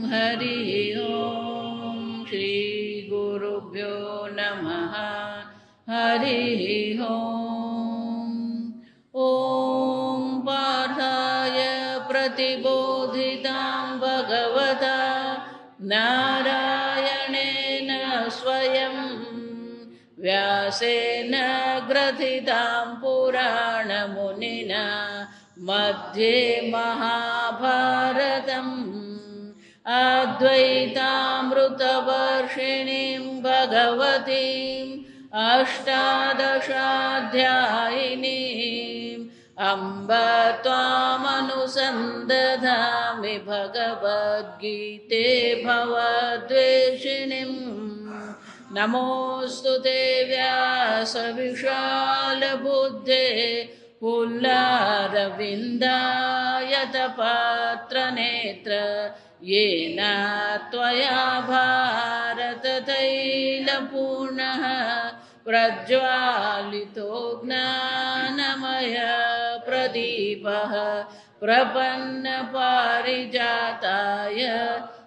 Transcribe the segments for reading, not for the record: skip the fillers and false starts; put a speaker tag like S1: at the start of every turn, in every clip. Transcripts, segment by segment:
S1: हरिः ॐ श्रीगुरुभ्यो नमः हरिः ॐ पार्थाय प्रतिबोधितां भगवता नारायणेन स्वयं व्यासेन ग्रथितां पुराणमुनिना मध्ये महाभारतम् अद्वैतामृतवर्षिणीं भगवतीम् अष्टादशाध्यायिनीम् अम्ब त्वामनुसन्दधामि भगवद्गीते भवद्वेषिणीम् नमोऽस्तु ते व्यासविशालबुद्धे पुल्लारविन्दायतपात्रनेत्र येन त्वया भारततैलपूर्णः प्रज्वालितो ज्ञानमय प्रदीपः प्रपन्नपारिजाताय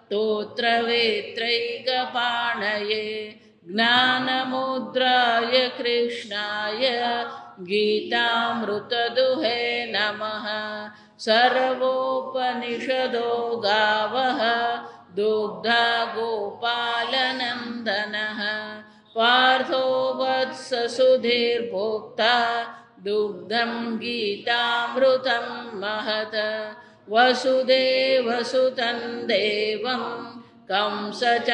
S1: स्तोत्रवेत्रैकपाणये ज्ञानमुद्राय कृष्णाय गीतामृतदुहे नमः। सर्वोपनिषदो गावः दुग्धा गोपालनन्दनः पार्थो वत्ससुधीर्भोक्ता दुग्धं गीतामृतं महत् वसुदेवसुतं देवं कंसचाणूरमर्दनं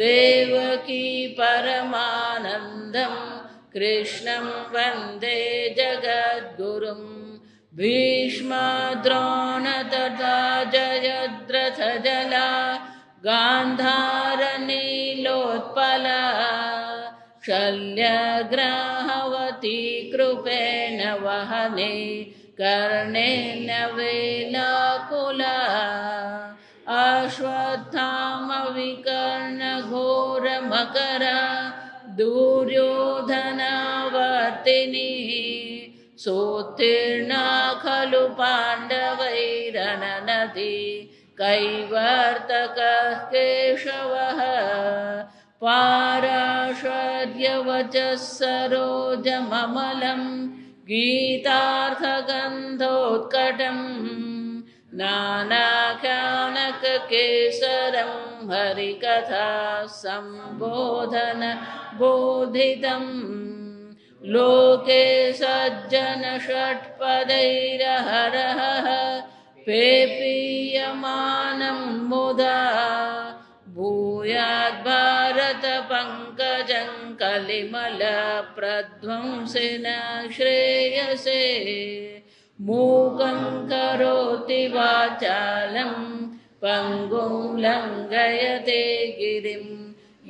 S1: देवकी परमानन्दं कृष्णं वन्दे जगद्गुरुं भीष्मद्रोणतथा जयद्रथजला गान्धारनीलोत्पला शल्यग्राहवती कृपेण वहने कर्णेन वेलाकुला अश्वत्थामविकर्णघोरमकरा दुर्योधनावर्तिनी सोत्तीर्णा खलु पाण्डवैरननदी कैवर्तकः केशवः पाराशर्यवचः सरोजममलं गीतार्थगन्धोत्कटं नानाख्यानककेसरं हरिकथा सम्बोधन बोधितं लोके सज्जनषट्पदैरहरः पेपीयमानं मुदा भूयाद्भारतपङ्कजं कलिमलप्रध्वंसिन श्रेयसे मूकं करोति वाचालं पङ्गुं लङ्घयते गिरिं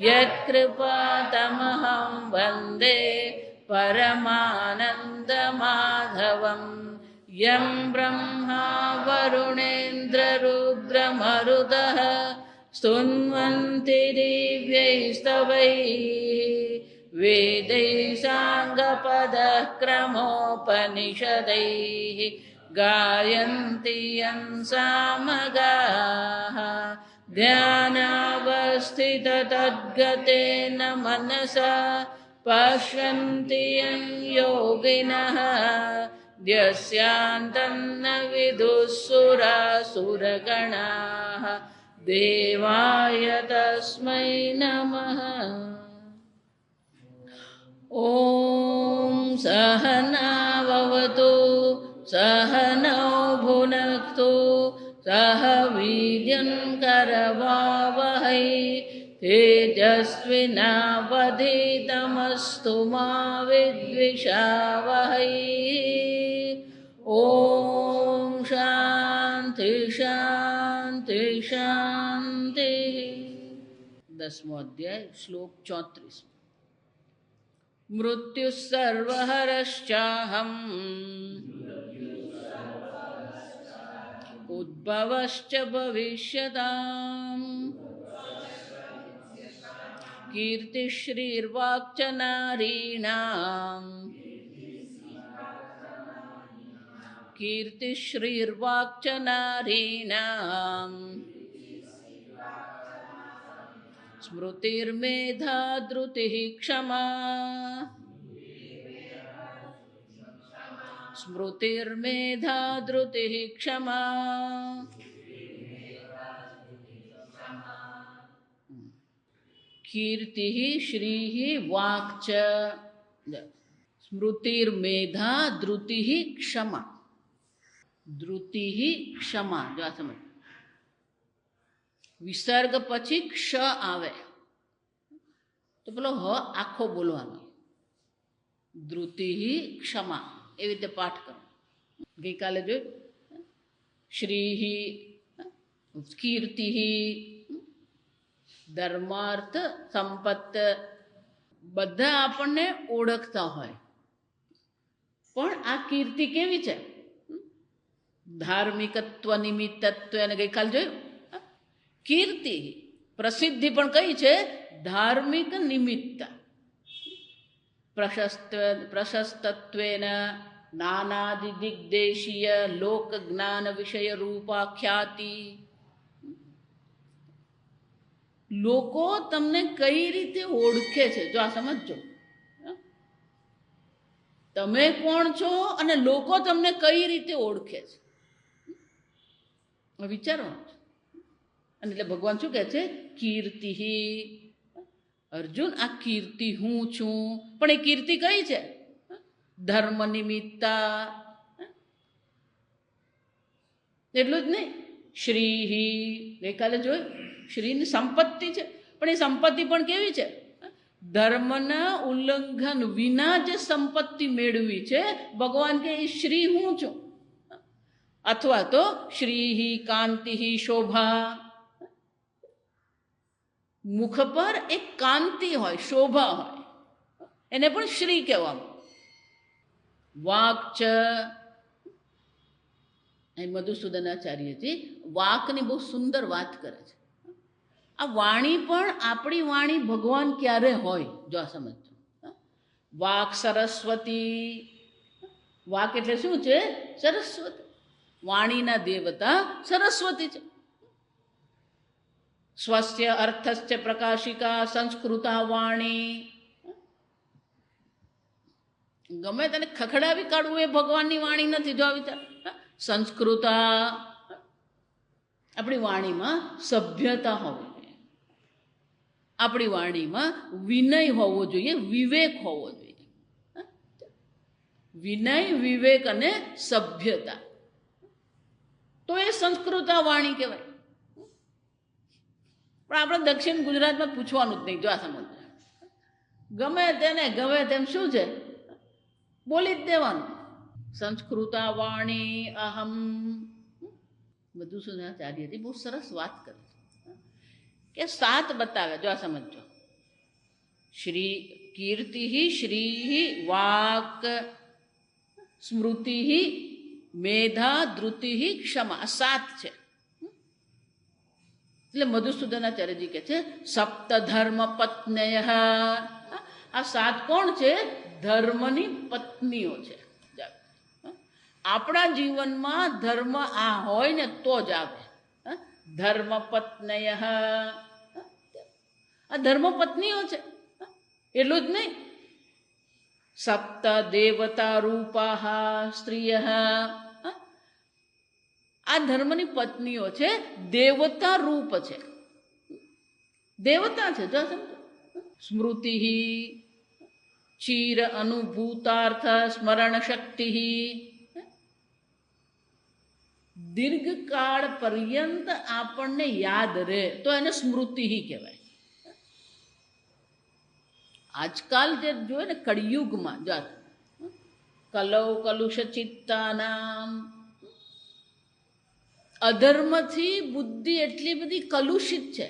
S1: यत्कृपातमहं वन्दे परमानन्दमाधवम् यं ब्रह्मा वरुणेन्द्ररुद्रमरुतः स्तुन्वन्ति दिव्यैस्तवैः वेदैः साङ्गपदः क्रमोपनिषदैः गायन्ति यं सामगाः ध्यानावस्थिततद्गतेन मनसा पश्यन्ति यं योगिनः यस्यान्तन्न विदुःसुरासुरगणाः देवाय तस्मै नमः। ॐ सहना भवतु सहनौ भुनक्तु सह वीर्यं करवावहै तेजस्विनावधीतमस्तु मा विद्विषावहै। ओम शांति शांति शांति। 10वां अध्याय श्लोक 34। मृत्युः सर्वहरश्चाहम् उद्भवश्च भविष्यताम् कीर्तिश्रीर्वाक्च नारीणाम् કીર્તિશ્રીર્વાક્ચ નારીણામ સ્મૃતિર્મેધા ધૃતિઃ ક્ષમા સ્મૃતિર્મેધા ધૃતિઃ ક્ષમા. કીર્તિઃ શ્રીઃ વાક્ચ સ્મૃતિર્મેધા ધૃતિઃ ક્ષમા. ધૃતિઃ ક્ષમા. જો આ સમજ, વિસર્ગ પછી ક્ષ આવે તો પેલો હ આખો બોલવાનો. ધૃતિઃ ક્ષમા એવી રીતે પાઠ કરો. ગઈકાલે જોયું શ્રીઃ, કીર્તિઃ, ધર્માર્થ સંપત્ત બધા આપણને ઓળખતા હોય, પણ આ કીર્તિ કેવી છે? ધાર્મિકત્વ નિમિત્તત્વ. અને ગઈકાલે જોયું કીર્તિ પ્રસિદ્ધિ પણ કઈ છે? ધાર્મિક નિમિત્ત. પ્રશસ્તત્વેન નાનાદિ દિગ્દેશીય લોક જ્ઞાન વિષય રૂપાખ્યાતિ. લોકો તમને કઈ રીતે ઓળખે છે, જો આ સમજો. તમે કોણ છો અને લોકો તમને કઈ રીતે ઓળખે છે, વિચારો. અને એટલે ભગવાન શું કહે છે? કીર્તિ. અર્જુન, આ કીર્તિ હું છું, પણ એ કીર્તિ કઈ છે? ધર્મ નિમિત્તા. એટલું જ નહીં, શ્રી ગઈકાલે જોયું શ્રીની સંપત્તિ છે, પણ એ સંપત્તિ પણ કેવી છે? ધર્મના ઉલ્લંઘન વિના જે સંપત્તિ મેળવી છે. ભગવાન કે એ શ્રી હું છું. અથવા તો શ્રી કાંતિ શોભા. મુખ પર એક કાંતિ હોય, શોભા હોય, એને પણ શ્રી કહેવામાં. વાક્ચ, અહીં મધુસૂદનાચાર્યજી વાકની બહુ સુંદર વાત કરે છે. આ વાણી પણ આપણી વાણી ભગવાન ક્યારે હોય, જો આ સમજો. વાક સરસ્વતી. વાક એટલે શું છે? સરસ્વતી. વાણીના દેવતા સરસ્વતી છે. સ્વસ્ય અર્થસ્ય પ્રકાશિકા સંસ્કૃતા વાણી. ગમે તેને ખખડાવી કાઢવું એ ભગવાનની વાણી નથી. જો વિચાર, સંસ્કૃતા. આપણી વાણીમાં સભ્યતા હોવી જોઈએ, આપણી વાણીમાં વિનય હોવો જોઈએ, વિવેક હોવો જોઈએ. વિનય, વિવેક અને સભ્યતા, તો એ સંસ્કૃતા વાણી કહેવાય. પણ આપણે દક્ષિણ ગુજરાતમાં પૂછવાનું જ નહીં. જો આ સમજ, ગમે તેને ગમે તેમ શું છે બોલી જ દેવાનું. સંસ્કૃતા વાણી અહમ. મધુસૂદનાચાર્યજી બહુ સરસ વાત કરે છે કે 7 બતાવે. જો આ સમજો, શ્રી કીર્તિ શ્રી વાક સ્મૃતિ મેધા ધૃતિ ક્ષમા. આ 7 છે. એટલે મધુસૂદનાચાર્યજી કહે છે સપ્ત ધર્મ પત્નય. આ 7 કોણ છે? ધર્મની પત્નીઓ છે. આપણા જીવનમાં ધર્મ આ હોય ને તો જ આવે. ધર્મ પત્નય. આ ધર્મ પત્નીઓ છે. એટલું જ નહીં, સપ્ત દેવતા રૂપા સ્ત્રીય. આ ધર્મની પત્નીઓ છે, દેવતા રૂપ છે, દેવતા છે. જો સમજો, સ્મૃતિ ચીર અનુભૂતાર્થ સ્મરણ શક્તિ. દીર્ઘકાળ પર્યંત આપણને યાદ રહે તો એને સ્મૃતિ કહેવાય. આજકાલ જે જોઈએ ને કળિયુગમાં, જો કલૌ કલુષ ચિત્તાનામ. અધર્મથી બુદ્ધિ એટલી બધી કલુષિત છે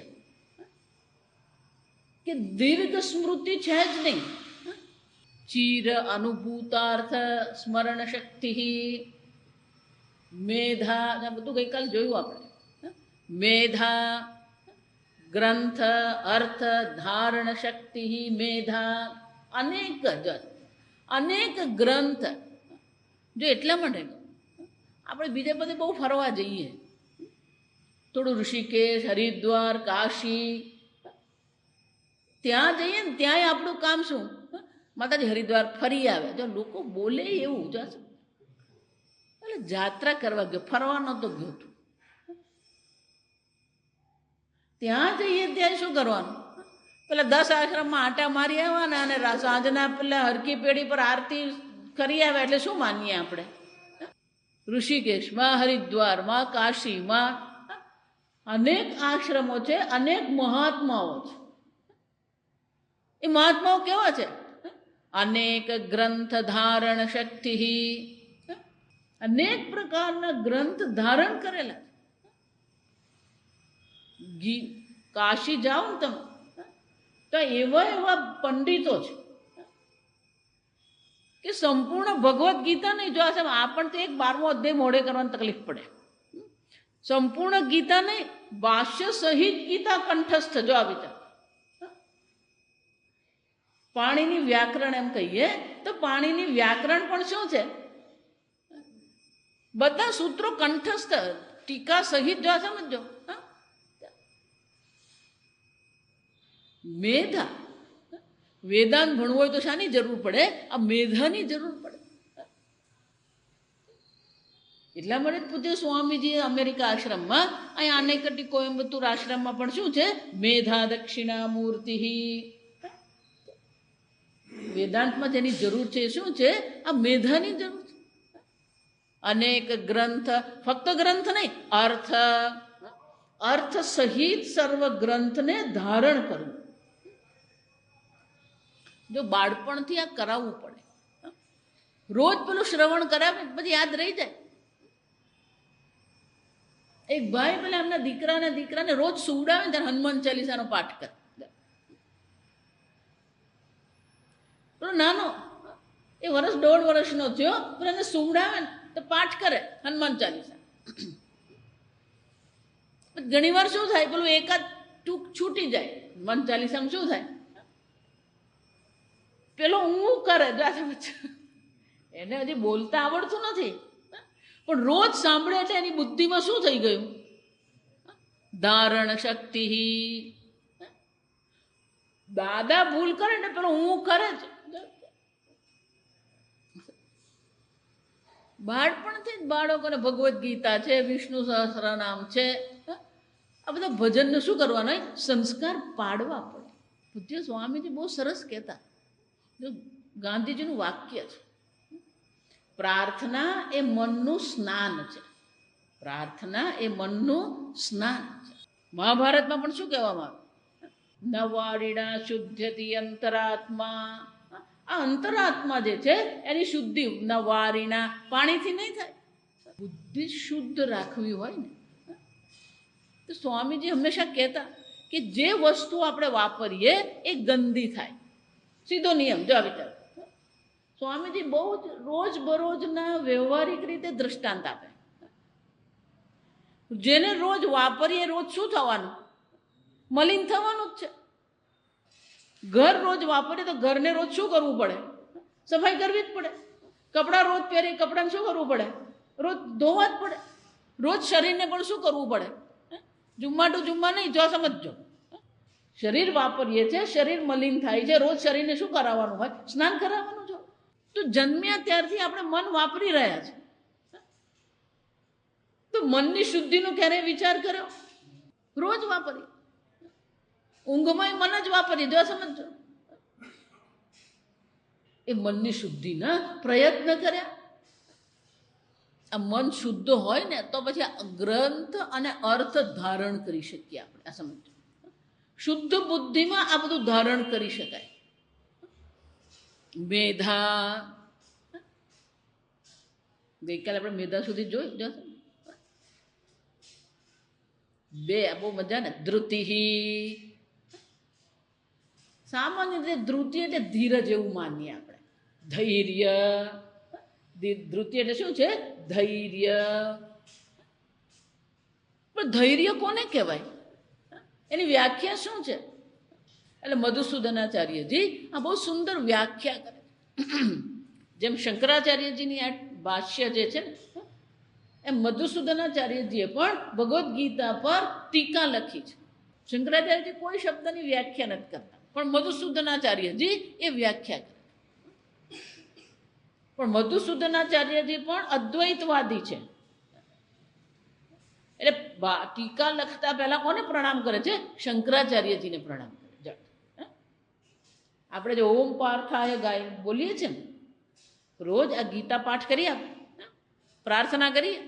S1: કે દીર્ઘ સ્મૃતિ છે જ નહીં. ચીર અનુભૂતાર્થ સ્મરણ શક્તિ મેધા, બધું ગઈકાલે જોયું આપણે. મેધા ગ્રંથ અર્થ ધારણ શક્તિ મેધા. અનેક ગ્રંથ. જો એટલા માટે આપણે બીજે બધે બહુ ફરવા જઈએ, થોડું ઋષિકેશ, હરિદ્વાર, કાશી, ત્યાં જઈએ ને ત્યાંય આપણું કામ શું? માતાજી હરિદ્વાર ફરી આવે. જો લોકો બોલે એવું જો એટલે જાત્રા કરવા ગયો, ફરવા નહોતો ગયો તું. ત્યાં જઈએ ત્યાં શું કરવાનું? પેલા 10 આશ્રમમાં આટા મારી આવવાના અને સાંજના પેલા હરકી પેઢી પર આરતી કરી આવે એટલે શું માનીએ આપણે? ઋષિકેશમાં, હરિદ્વારમાં, કાશીમાં અનેક આશ્રમો છે, અનેક મહાત્માઓ છે. એ મહાત્માઓ કેવા છે? અનેક ગ્રંથ ધારણ શક્તિ, અનેક પ્રકારના ગ્રંથ ધારણ કરેલા. કાશી જાઓ ને તમે તો એવા એવા પંડિતો છે કે સંપૂર્ણ ભગવદ્ ગીતા નહીં જો આ પણ તો એક 12મો અધ્યાય મોડે કરવાની તકલીફ પડે. સંપૂર્ણ ગીતા નહીં, ભાષ્ય સહિત ગીતા કંઠસ્થ. જો આ વિચાર, પાણીની વ્યાકરણ એમ કહીએ તો પાણીની વ્યાકરણ પણ શું છે? બધા સૂત્રો કંઠસ્થ, ટીકા સહિત. જો સમજો, મેધા, વેદાંત ભણવું હોય તો શાની જરૂર પડે? આ મેધાની જરૂર પડે. એટલા માટે પૂજ્ય સ્વામીજી અમેરિકા આશ્રમમાં, અહીંયા અનેકટી કોયમ્બતુર આશ્રમમાં પણ શું છે? મેધા દક્ષિણા મૂર્તિ. વેદાંતમાં જેની જરૂર છે શું છે? આ મેધાની જરૂર છે. અનેક ગ્રંથ, ફક્ત ગ્રંથ નહીં, અર્થ, અર્થ સહિત સર્વ ગ્રંથને ધારણ કરવું. જો બાળપણથી આ કરાવવું પડે. રોજ પેલું શ્રવણ કરાવે પછી યાદ રહી જાય. એક ભાઈ પેલા એમના દીકરાને રોજ સુવડાવે ત્યારે હનુમાન ચાલીસાનો પાઠ કરે. પેલો નાનો, એ 1.5 વર્ષનો થયો, પણ એને સુવડાવે ને તો પાઠ કરે હનુમાન ચાલીસા. ઘણી વાર શું થાય, પેલું એકાદ ટૂંક છૂટી જાય. હનુમાન ચાલીસામાં શું થાય? પેલો હું કરે, એને હજી બોલતા આવડતું નથી, પણ રોજ સાંભળે એટલે એની બુદ્ધિમાં શું થઈ ગયું? ધારણ શક્તિ. દાદા ભૂલ કરે ને પેલો હું કરે જ. બાળપણથી જ બાળકોને ભગવદ્ ગીતા છે, વિષ્ણુ સહસ્રનામ છે, આ બધા ભજનને શું કરવાનું હોય? સંસ્કાર પાડવા પડે. પૂજ્ય સ્વામીજી બહુ સરસ કહેતા, જો ગાંધીજીનું વાક્ય છે, પ્રાર્થના એ મનનું સ્નાન છે. પ્રાર્થના એ મનનું સ્નાન છે. મહાભારતમાં પણ શું કહેવામાં આવે? નવારીણા શુદ્ધ્યતિ અંતરાત્મા. આ અંતરાત્મા જે છે એની શુદ્ધિ નવારીણા પાણીથી નહીં થાય. બુદ્ધિ શુદ્ધ રાખવી હોય ને તો સ્વામીજી હંમેશા કહેતા કે જે વસ્તુ આપણે વાપરીએ એ ગંદી થાય. સીધો નિયમ. જો વિચાર, સ્વામીજી બહુ જ રોજબરોજના વ્યવહારિક રીતે દ્રષ્ટાંત આપે. જેને રોજ વાપરીએ રોજ શું થવાનું? મલિન થવાનું જ છે. ઘર રોજ વાપરીએ તો ઘરને રોજ શું કરવું પડે? સફાઈ કરવી જ પડે. કપડાં રોજ પહેરીએ, કપડાને શું કરવું પડે? રોજ ધોવા જ પડે. રોજ શરીરને પણ શું કરવું પડે? જુમ્મા ટુ જુમ્મા નહીં. જો સમજજો, શરીર વાપરીએ છીએ, શરીર મલિન થાય છે, રોજ શરીરને શું કરાવવાનું હોય? સ્નાન કરાવવાનું છે. તો જન્મ્યા ત્યારથી આપણે મન વાપરી રહ્યા છે, તો મનની શુદ્ધિનો ક્યારેય વિચાર કર્યો? રોજ વાપરીએ. ઊંઘમાં મન જ વાપરીએ. જો સમજો, એ મનની શુદ્ધિના પ્રયત્ન કર્યા. આ મન શુદ્ધ હોય ને તો પછી આ ગ્રંથ અને અર્થ ધારણ કરી શકીએ આપણે. આ સમજો, શુદ્ધ બુદ્ધિમાં આ બધું ધારણ કરી શકાય. મેધા, ગઈકાલે આપણે મેધા સુધી જોઈ જશે. 2 બહુ મજા ને. ધૃતિ, સામાન્ય રીતે ધૃતિ એટલે ધીરજ એવું માનીએ આપણે. ધૈર્ય, ધૃતિ એટલે શું છે? ધૈર્ય. પણ ધૈર્ય કોને કહેવાય? એની વ્યાખ્યા શું છે? એટલે મધુસૂદનાચાર્યજી આ બહુ સુંદર વ્યાખ્યા કરે. જેમ શંકરાચાર્યજીની આ ભાષ્ય જે છે ને એમ મધુસૂદનાચાર્યજીએ પણ ભગવદ્ ગીતા પર ટીકા લખી છે. શંકરાચાર્યજી કોઈ શબ્દની વ્યાખ્યા નથી કરતા, પણ મધુસૂદનાચાર્યજી એ વ્યાખ્યા કરે. પણ મધુસૂદનાચાર્યજી પણ અદ્વૈતવાદી છે. એટલે ટીકા લખતા પહેલા કોને પ્રણામ કરે છે? શંકરાચાર્યજીને પ્રણામ કરે. આપણે જે ઓમ પાર્થાય ગાય બોલીએ છીએ ને, રોજ આ ગીતા પાઠ કરીએ, પ્રાર્થના કરીએ,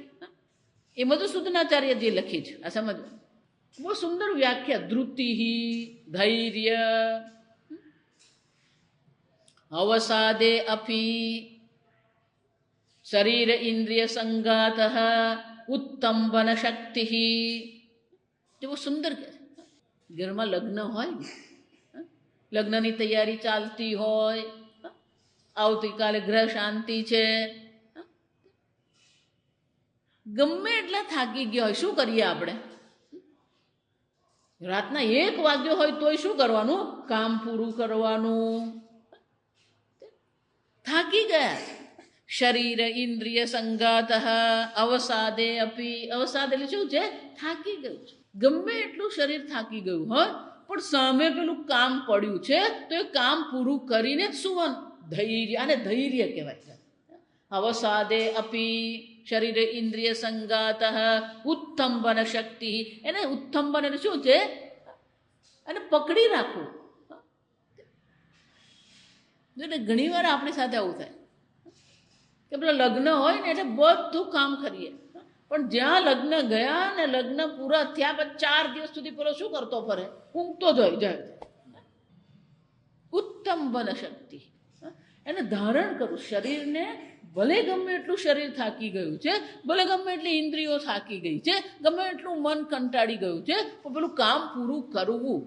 S1: એ મધુસૂદનાચાર્યજીએ લખી છે. આ સમજવું બહુ સુંદર વ્યાખ્યા. ધૃતિ, ધૈર્ય, અવસાદે અપી, શરીર ઇન્દ્રિય સંગાત, ઉત્તંબન શક્તિ. એ બહુ સુંદર કહે છે. ઘરમાં લગ્ન હોય ને, લગ્નની તૈયારી ચાલતી હોય, આવતીકાલે ગ્રહ શાંતિ છે, ગમે એટલા થાકી ગયા હોય, શું કરીએ આપણે? રાતના 1 વાગ્યો હોય તોય શું કરવાનું? કામ પૂરું કરવાનું. થાકી ગયા. શરીર ઇન્દ્રિય સંગાત, અવસાદે અપી. અવસાદ એટલે શું છે? થાકી ગયું છે. ગમે એટલું શરીર થાકી ગયું હોય, પણ સામે પેલું કામ પડ્યું છે તો એ કામ પૂરું કરીને સુવાનું. ધૈર્ય, આને ધૈર્ય કહેવાય છે. અવસાદે અપી, શરીર ઇન્દ્રિય સંગાત, ઉત્થંબન શક્તિ. એને ઉત્થંબન એટલે શું છે? અને પકડી રાખવું. એટલે ઘણી વાર આપણી સાથે આવું થાય કે પેલા લગ્ન હોય ને એટલે બધું કામ કરીએ, પણ જ્યાં લગ્ન ગયા ને લગ્ન પૂરા થયા પછી 4 દિવસ સુધી પેલો શું કરતો ફરે? ઊંઘતો જ હોય જાય. ઉત્તંબન શક્તિ. એને ધારણ કરું. શરીરને ભલે ગમે એટલું શરીર થાકી ગયું છે, ભલે ગમે એટલી ઇન્દ્રિયો થાકી ગઈ છે, ગમે એટલું મન કંટાળી ગયું છે, પણ પેલું કામ પૂરું કરવું.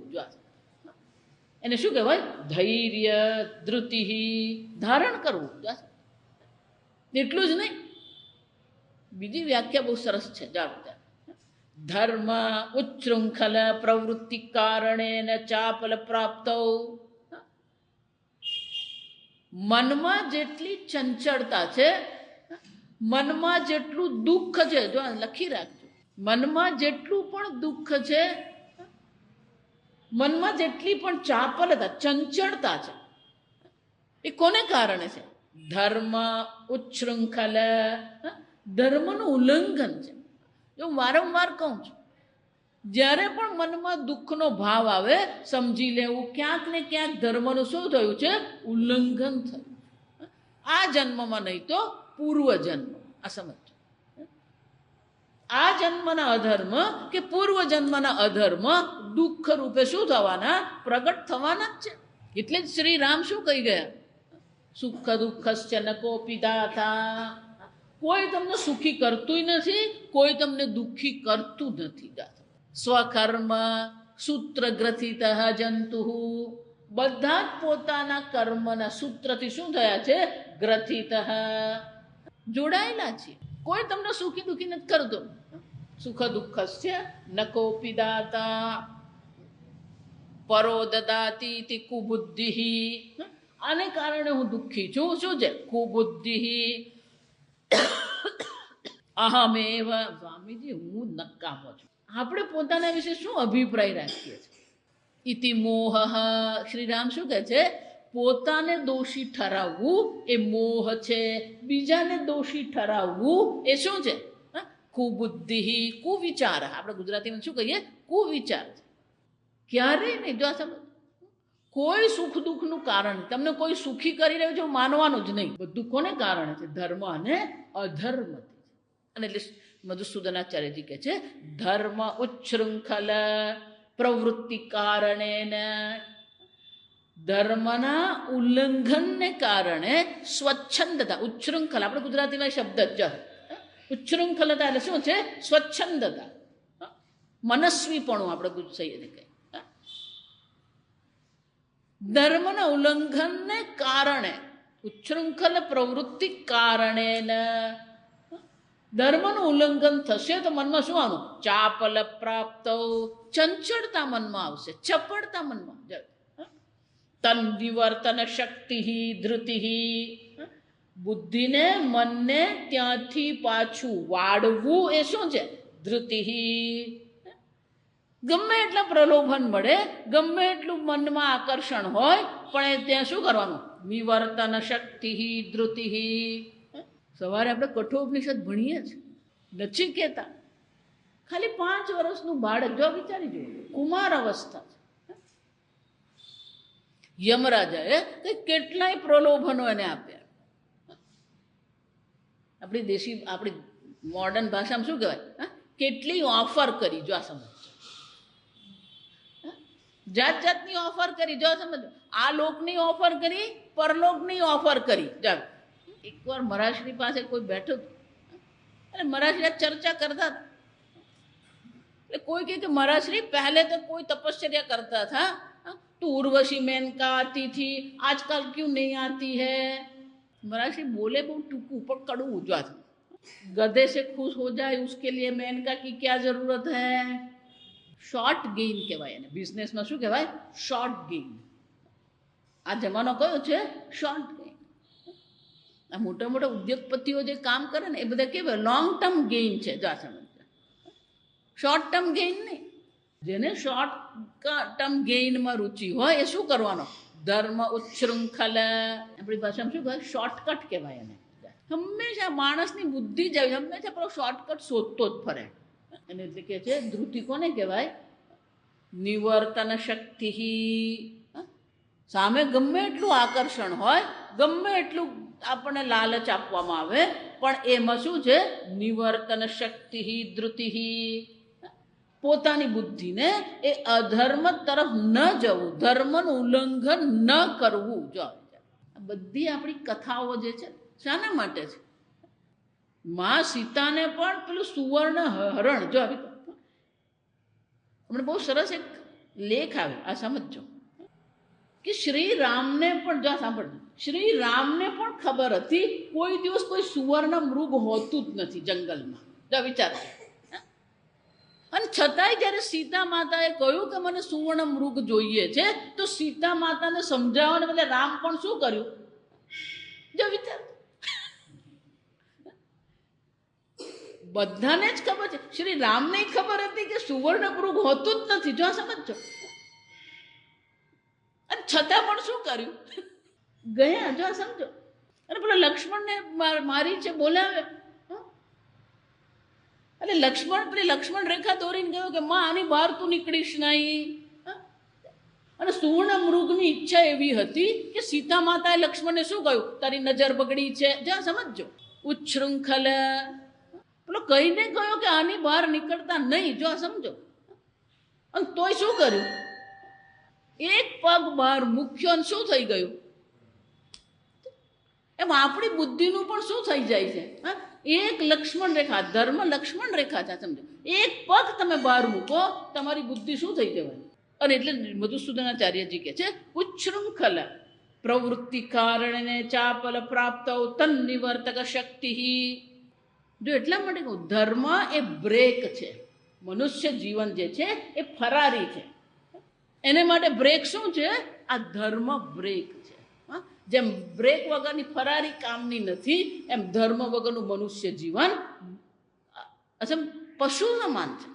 S1: એને શું કહેવાય? ધૈર્ય, ધૃતિ, ધારણ કરવું. એટલું જ નહીં, બીજી વ્યાખ્યા બહુ સરસ છે. જાણો, ધર્મ ઉચ્છૃંખલ પ્રવૃત્તિ કારણે ચાપલ પ્રાપ્ત. મનમાં જેટલી ચંચળતા છે, મનમાં જેટલું દુઃખ છે, જો લખી રાખજો, મનમાં જેટલું પણ દુઃખ છે, મનમાં જેટલી પણ ચાપલતા, ચંચળતા છે, એ કોને કારણે છે? ધર્મ ઉચ્છૃંખલ, ધર્મનું ઉલ્લંઘન છે. જો વારંવાર કહું છું, જ્યારે પણ મનમાં દુઃખનો ભાવ આવે, સમજી લેવું ક્યાંક ને ક્યાંક ધર્મનું શું થયું છે? ઉલ્લંઘન થયું. આ જન્મમાં નહીં તો પૂર્વ જન્મ. આ સમજો. આ જન્મના અધર્મ કે પૂર્વ જન્મના અધર્મ દુઃખ રૂપે શું થવાના? પ્રગટ થવાના જ છે. એટલે જ શ્રી રામ શું કહી ગયા? સુખ દુઃખશ્ચ ન કોપી દાતા. કોઈ તમને સુખી કરતું નથી, કોઈ તમને દુઃખી કરતું નથી. સ્વકર્મ સૂત્ર ગ્રથિત જંતુ. બધા જ પોતાના કર્મના સૂત્રથી શું થયા છે? ગ્રથિત, જોડાયેલા છે. કોઈ તમને સુખી દુઃખી નથી કરતો. સુખ દુઃખશ્ચ ન કોપી દાતા પરો દદાતિ કુબુદ્ધિ. આને કારણે હું દુઃખી છું. શું છે? કુબુદ્ધિ. અહમેવ. સ્વામીજી, હું નકામો છું. આપણે પોતાના વિશે શું અભિપ્રાય રાખીએ છીએ? ઇતિ મોહ. શ્રી રામ શું કહે છે? પોતાને દોષી ઠરાવવું એ મોહ છે. બીજાને દોષી ઠરાવવું એ શું છે? કુબુદ્ધિ, કુવિચાર. આપણે ગુજરાતીમાં શું કહીએ? કુવિચાર. ક્યારેય નહીં. જો આ કોઈ સુખ દુઃખનું કારણ તમને કોઈ સુખી કરી રહ્યું છે માનવાનું જ નહીં. બધું કોને કારણે છે? ધર્મ અને અધર્મ. અને એટલે મધુસૂદનાચાર્યજી કહે છે, ધર્મ ઉચ્છૃંખલ પ્રવૃત્તિ કારણે, ધર્મના ઉલ્લંઘનને કારણે સ્વચ્છંદતા. ઉચ્છૃંખલ આપણે ગુજરાતીમાં શબ્દ જ. ઉચ્છૃંખલતા એટલે શું છે? સ્વચ્છંદતા, મનસ્વીપણું આપણે ગુજસૈયને કહે. ધર્મના ઉલ્લંઘનને કારણે, ઉચ્છૃંખલ પ્રવૃત્તિ કારણે ધર્મનું ઉલ્લંઘન થશે તો મનમાં શું આવવાનું? ચાપલ પ્રાપ્ત, ચંચળતા મનમાં આવશે, ચપળતા મનમાં. તન નિવર્તન શક્તિ ધૃતિ. બુદ્ધિને મનને ત્યાંથી પાછું વાળવું એ શું છે? ધૃતિ. ગમે એટલા પ્રલોભન મળે, ગમે એટલું મનમાં આકર્ષણ હોય, પણ એ ત્યાં શું કરવાનું? નિવર્તન શક્તિ ધૃતિ. સવારે આપણે કઠોપનિષદ ભણીએ છીએ. નચિકેતા ખાલી 5 વર્ષનું બાળક, જો વિચારી જોઈએ, કુમાર અવસ્થા છે. યમરાજાએ કેટલાય પ્રલોભનો એને આપ્યા. આપણી મોડર્ન ભાષામાં શું કહેવાય? કેટલી ઓફર કરી, જો આ સમજ. જાત જાતની ઓફર કરી, જો સમજ. આ લોકની ઓફર કરી, પરલોકની ઓફર કરી. જાઓ, એકવાર મહારાજની પાસે કોઈ બેઠું અને મહારાજ ચર્ચા કરતા હતા. એટલે કોઈ કહે કે મહારાજશ્રી પહેલે તો કોઈ તપસ્या करता था, तो उर्वशी मेनका आती थी, आजकल क्यों नहीं आती है? मराठी बोले बहुत टूकू पर कड़ू जो गधे से खुश हो जाए उसके लिए मेनका की क्या जरूरत है? શોર્ટ ગેઇન કહેવાય એને બિઝનેસમાં. શું કહેવાય? Short gain. આ જમાનો કયો છે? Short gain. આ મોટા મોટા ઉદ્યોગપતિઓ જે કામ કરે ને એ બધા કેવાય લોંગ ટર્મ ગેઇન છે. જો આ સમજ, શોર્ટ ટર્મ ગેઇન નહીં. જેને શોર્ટ ટર્મ ગેઇનમાં રુચિ હોય એ શું કરવાનો? ધર્મ ઉચ્છૃંખલ. આપણી ભાષામાં શું કહેવાય? શોર્ટકટ કહેવાય એને. હંમેશા માણસની બુદ્ધિ જ આવી, હંમેશા પેલો શોર્ટકટ શોધતો જ ફરે. અને એટલે કે છે ધૃતિ કોને કહેવાય? નિવર્તન શક્તિ. સામે ગમે એટલું આકર્ષણ હોય, ગમે એટલું આપણને લાલચ આપવામાં આવે, પણ એમાં શું છે? નિવર્તન શક્તિ ધૃતિ. પોતાની બુદ્ધિને એ અધર્મ તરફ ન જવું, ધર્મનું ઉલ્લંઘન ન કરવું. જો બધી આપણી કથાઓ જે છે શાના માટે છે? માં સીતાને પણ પેલું સુવર્ણ હરણ, જો હમણાં બહુ સરસ એક લેખ આવે, આ સમજો કે શ્રી રામને પણ, જો સાંભળજો, શ્રી રામને પણ ખબર હતી કોઈ દિવસ કોઈ સુવર્ણ મૃગ હોતું જ નથી જંગલમાં. જો વિચાર. અને છતાંય જ્યારે સીતા માતાએ કહ્યું કે મને સુવર્ણ મૃગ જોઈએ છે, તો સીતા માતાને સમજાવવાને બદલે રામ પણ શું કર્યું? જો વિચાર. બધાને જ ખબર છે, શ્રી રામને ખબર હતી કે સુવર્ણ મૃગ હોતું જ નથી. જો સમજો. અને છતાં પણ શું કર્યું? ગયા. જો સમજો. અને પેલા લક્ષ્મણને મારી છે બોલાવે. એટલે લક્ષ્મણ રેખા દોરીને ગયો કે માં આની બહાર તું નીકળીશ નહીં. અને સુવર્ણ મૃગની ઈચ્છા એવી હતી કે સીતા માતાએ લક્ષ્મણને શું કહ્યું? તારી નજર બગડી છે. જ્યાં સમજો. ઉચ્છૃંખલ. પેલો કહીને ગયો કે આની બહાર નીકળતા નહીં. જો સમજો. અને તોય શું કર્યું? એક પગ બહાર મૂક્યો અને શું થઈ ગયું? એમ આપણી બુદ્ધિનું પણ શું થઈ જાય છે? એક લક્ષ્મણ રેખા, ધર્મ લક્ષ્મણ રેખા છે. સમજો, એક પગ તમે બહાર મૂકો, તમારી બુદ્ધિ શું થઈ જવાય? અને એટલે મધુસૂદનાચાર્યજી કહે છે ઉચ્છૃંખલ પ્રવૃત્તિ કારણે ચાપલ પ્રાપ્ત તન નિવર્તક શક્તિ. જો એટલા માટે કહું, ધર્મ એ બ્રેક છે. મનુષ્ય જીવન જે છે એ ફરારી છે. એને માટે બ્રેક શું છે? આ ધર્મ બ્રેક છે. જેમ બ્રેક વગરની ફરારી કામની નથી, એમ ધર્મ વગરનું મનુષ્ય જીવન પશુ સમાન છે.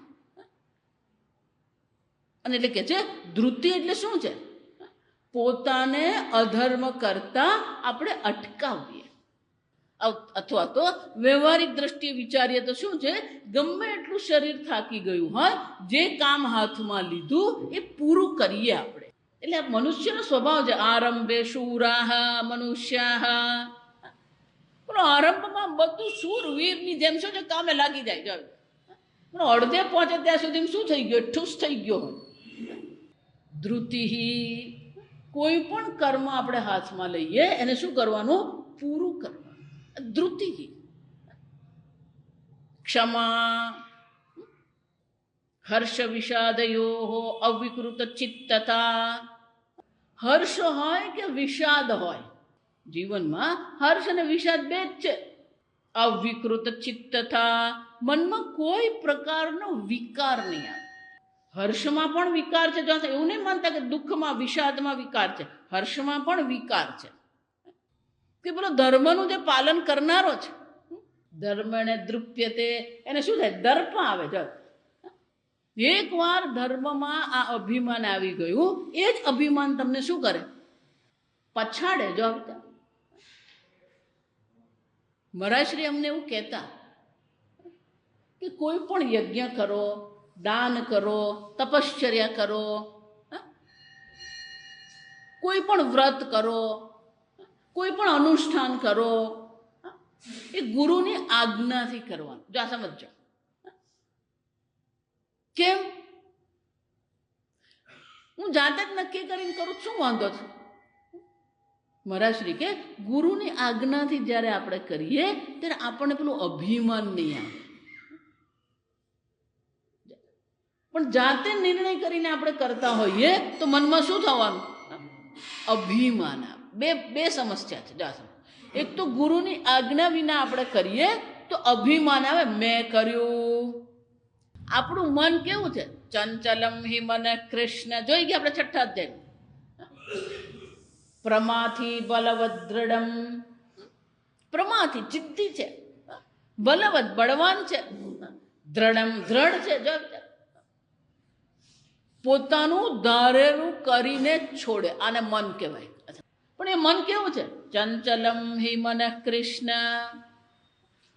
S1: અને એટલે કે છે ધૃતિ એટલે શું છે? પોતાને અધર્મ કરતા આપણે અટકાવીએ. અથવા તો વ્યવહારિક દ્રષ્ટિએ વિચારીએ તો શું છે? ગમે એટલું શરીર થાકી ગયું હોય, જે કામ હાથમાં લીધું એ પૂરું કરીએ આપણે. એટલે મનુષ્યનો સ્વભાવ છે. આરંભે શૂરાહ મનુષ્યા. પણ આરંભમાં બધું શૂરવીરની જેમ શું છે? કામે લાગી જાય. પણ અડધે પહોંચે ત્યાં સુધી શું થઈ ગયો? ઠૂસ થઈ ગયો હોય. ધૃતિ. કોઈ પણ કર્મ આપણે હાથમાં લઈએ એને શું કરવાનું? પૂરું કરવાનું. ધૃતિ. ક્ષમા. હર્ષ વિષાદયો અવિકૃત ચિત્તતા. હર્ષ હોય કે વિષાદ હોય, જીવનમાં હર્ષ અને વિષાદ બે જ છે. અવિકૃત ચિત્તતા, મનમાં કોઈ પ્રકારનો વિકાર નહીં આવે. હર્ષમાં પણ વિકાર છે. જો એવું નહીં માનતા કે દુઃખમાં વિષાદમાં વિકાર છે. હર્ષમાં પણ વિકાર છે. કે પેલો ધર્મનું જે પાલન કરનારો છે, ધર્મને દ્રુપ્યતે, એને શું થાય? દર્પ આવે. જો એકવાર ધર્મમાં આ અભિમાન આવી ગયું, એ જ અભિમાન તમને શું કરે? પછાડે. જો મહારાજશ્રી અમને એવું કહેતા કે કોઈ પણ યજ્ઞ કરો, દાન કરો, તપશ્ચર્યા કરો, કોઈ પણ વ્રત કરો, કોઈ પણ અનુષ્ઠાન કરો, એ ગુરુની આજ્ઞાથી કરવાનું. જો આ સમજો. કેમ? હું જાતે જ નક્કી કરીને કરું, શું વાંધો છે? મહારાજશ્રી કે ગુરુની આજ્ઞાથી જ્યારે આપણે કરીએ ત્યારે આપણને પેલું અભિમાન નહીં આવે. પણ જાતે નિર્ણય કરીને આપણે કરતા હોઈએ તો મનમાં શું થવાનું? અભિમાન આવે. બે સમસ્યા છે. એક તો ગુરુની આજ્ઞા વિના આપણે કરીએ તો અભિમાન આવે, મેં કર્યું. આપણું મન કેવું છે? ચંચલમ હિ મન કૃષ્ણ. જોઈ ગયા આપણે છઠ્ઠા અધ્યાય. પ્રમાથી બલવદ્રડમ. પ્રમાથી જિદ્દી છે, બલવદ બળવાન છે, દ્રઢમ દ્રઢ છે. જો પોતાનું ધારેલું કરીને છોડે, આને મન કહેવાય. પણ એ મન કેવું છે? ચંચલમ હિ મન કૃષ્ણ.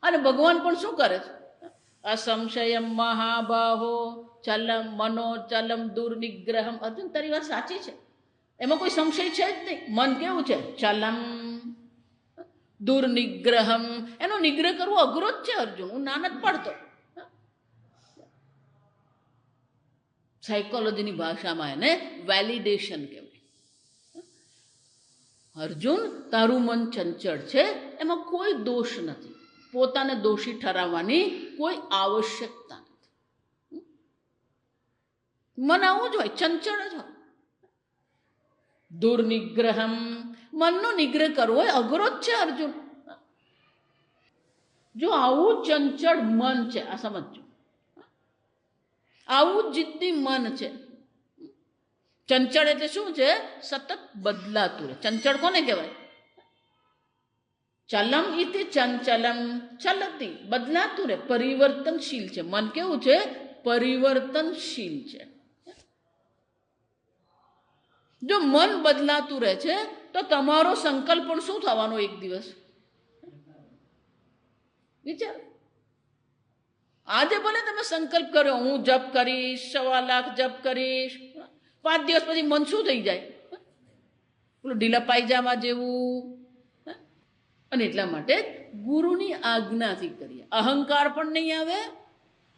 S1: અને ભગવાન પણ શું કરે છે? અસંશયમ મહાબાહો ચલમ મનો ચલમ દુર્નિગ્રહમ. અર્જુન, તારી વાત સાચી છે, એમાં કોઈ સંશય છે જ નહીં. મન કેવું છે? ચલમ દુર્નિગ્રહમ. એનો નિગ્રહ કરવો અઘરો જ છે અર્જુન, હું ના નથી પડતો. સાયકોલોજીની ભાષામાં એને વેલિડેશન કહેવાય. અર્જુન, તારું મન ચંચળ છે, એમાં કોઈ દોષ નથી. પોતાને દોષી ઠરાવવાની કોઈ આવશ્યકતા નથી. મન આવું જ હોય, ચંચળ જ હોય. દુર્નિગ્રહમ. મનનો નિગ્રહ કરવો એ અઘરો જ છે અર્જુન. જો આવું ચંચળ મન છે, આ સમજો, આવું જિદ્દી મન છે. ચંચળ એટલે શું છે? સતત બદલાતું રહે. ચંચળ કોને કહેવાય? ચલમ ઇતિ ચંચલમ ચલતી, બદલાતું રહે, પરિવર્તનશીલ છે. મન કેવું છે? પરિવર્તનશીલ છે. જો મન બદલાતું રહે છે તો તમારો સંકલ્પ પણ શું થવાનો? એક દિવસ વિચાર. આજે ભલે તમે સંકલ્પ કર્યો, હું જપ કરીશ, 1.25 લાખ જપ કરીશ, 5 દિવસ પછી મન શું થઈ જાય? પેલું ઢીલા પાયજામા જેવું. અને એટલા માટે ગુરુની આજ્ઞાથી કરીએ. અહંકાર પણ નહીં આવે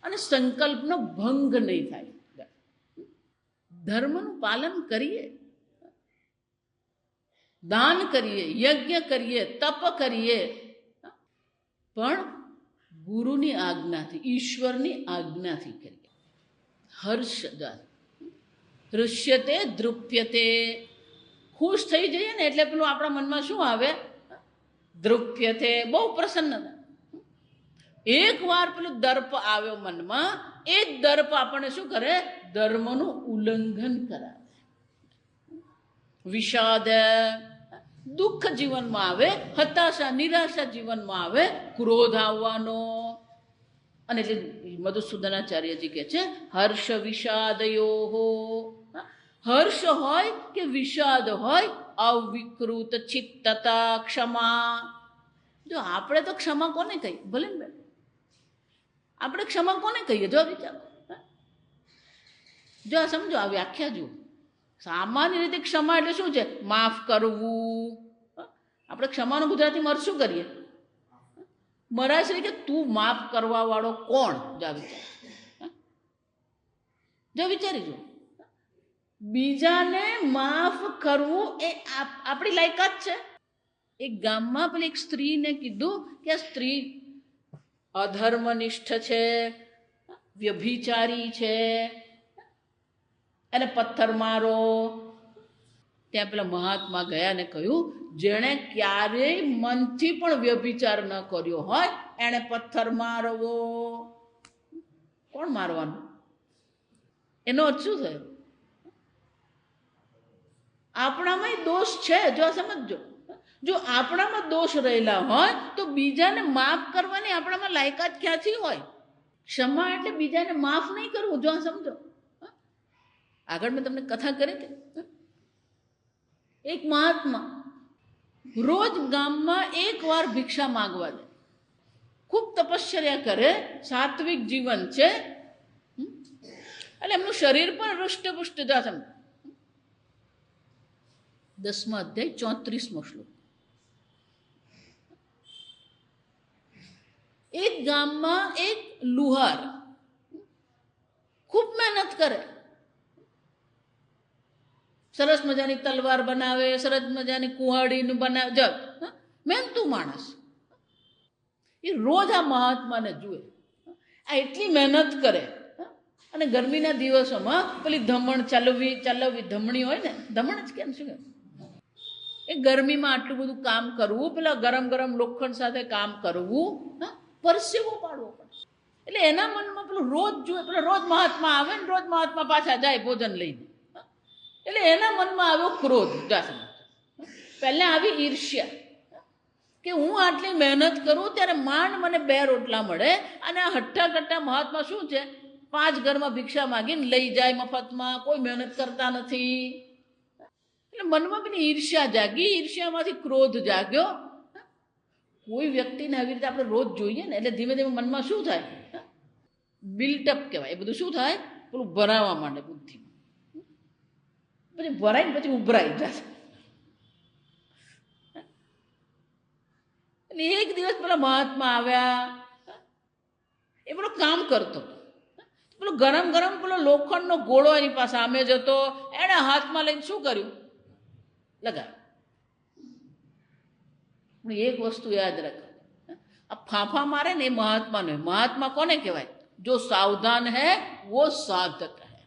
S1: અને સંકલ્પનો ભંગ નહીં થાય. ધર્મનું પાલન કરીએ, દાન કરીએ, યજ્ઞ કરીએ, તપ કરીએ, પણ ગુરુની આજ્ઞાથી, ઈશ્વરની આજ્ઞાથી કરીએ. હર્ષ હૃષ્યતે દ્રુપ્યતે. ખુશ થઈ જઈએ ને એટલે પેલું આપણા મનમાં શું આવે? દ્રુપ્યતે. બહુ પ્રસન્નતા. એક વાર પેલું દર્પ આવ્યો મનમાં, એ જ દર્પ આપણને શું કરે? ધર્મનું ઉલ્લંઘન કરાવે. વિષાદ, દુઃખ જીવનમાં આવે, હતાશા નિરાશા જીવનમાં આવે, ક્રોધ આવવાનો. અને એટલે મધુસૂદનાચાર્યજી કહે છે હર્ષ વિષાદયો. હર્ષ હોય કે વિષાદ હોય, અવિકૃત ચિત્તતા ક્ષમા. જો આપણે તો ક્ષમા કોને કહીએ? ભલે ને બેન, આપણે ક્ષમા કોને કહીએ? જો વિચારો, જો સમજો આ વ્યાખ્યા જુઓ. સામાન્ય રીતે ક્ષમા એટલે શું છે? માફ કરવું. આપણે ક્ષમાનું ગુજરાતીમાં અર્થ શું કરીએ? મહારાજશ્રી કે તું માફ કરવા વાળો કોણ? જો વિચારી જો. બીજાને માફ કરવું એ આપણી લાયકાત છે. એક ગામમાં પેલી એક સ્ત્રીને કીધું કે આ સ્ત્રી અધર્મનિષ્ઠ છે, વ્યભિચારી છે, એને પથ્થર મારો. ત્યાં પેલા મહાત્મા ગયા ને કહ્યું, જેણે ક્યારેય મનથી પણ વ્યભિચાર ન કર્યો હોય એને પથ્થર મારવો. કોણ મારવાનું? એનો અર્થ શું થયો? આપણામાં દોષ છે. જો સમજો, જો આપણામાં દોષ રહેલા હોય તો બીજાને માફ કરવાની આપણામાં લાયકાત ક્યાંથી હોય? ક્ષમા એટલે બીજાને માફ નહીં કરવું. જો આ સમજો, આગળ મેં તમને કથા કરી હતી. એક મહાત્મા રોજ ગામમાં એક વાર ભિક્ષા માંગવા દે, ખૂબ તપશ્ચર્યા કરે, સાત્વિક જીવન છે, એટલે એમનું શરીર પણ હૃષ્ટપુષ્ટ. જા સમજો 10મા અધ્યાય 34મો શ્લોક. એક ગામમાં એક લુહાર ખૂબ મહેનત કરે, સરસ મજાની તલવાર બનાવે, સરસ મજાની કુહાડીનું બનાવે, જગ મહેનતુ માણસ. એ રોજ આ મહાત્માને જુએ, આ એટલી મહેનત કરે, અને ગરમીના દિવસોમાં પેલી ધમણ ચલાવવી ધમણી હોય ને, ધમણ જ કેમ શું, એ ગરમીમાં આટલું બધું કામ કરવું, પેલા ગરમ ગરમ લોખંડ સાથે કામ કરવું, પરસેવો પાડવો પડે. એટલે એના મનમાં પેલું રોજ જુએ, પેલા રોજ મહાત્મા આવે ને રોજ મહાત્મા પાછા જાય ભોજન લઈને. એટલે એના મનમાં આવ્યો ક્રોધ. પહેલા આવી ઈર્ષ્યા કે હું આટલી મહેનત કરું ત્યારે માંડ મને 2 રોટલા મળે, અને આ હઠ્ઠા કટ્ટા મહાત્મા શું છે, 5 ઘરમાં ભિક્ષા માગીને લઈ જાય મફતમાં, કોઈ મહેનત કરતા નથી. એટલે મનમાં પેલી ઈર્ષ્યા જાગી, ઈર્ષ્યામાંથી ક્રોધ જાગ્યો. કોઈ વ્યક્તિને આવી રીતે આપણે રોજ જોઈએ ને એટલે ધીમે ધીમે મનમાં શું થાય, બિલ્ટઅપ કહેવાય. એ બધું શું થાય, પેલું ભરાવા માંડે બુદ્ધિમાં, પછી ભરાઈને પછી ઉભરાઈ જશે. એટલે એક દિવસ પેલા મહાત્મા આવ્યા, એ પેલો કામ કરતો, પેલો ગરમ ગરમ પેલો લોખંડનો ગોળો એની પાસે સામે જતો, એણે હાથમાં લઈને શું કર્યું, લગાવ્યું. એક વસ્તુ યાદ રાખો, આ ફાંફા મારે ને એ મહાત્માનો. મહાત્મા કોને કહેવાય? જો સાવધાન હૈ વો સાધક હૈ.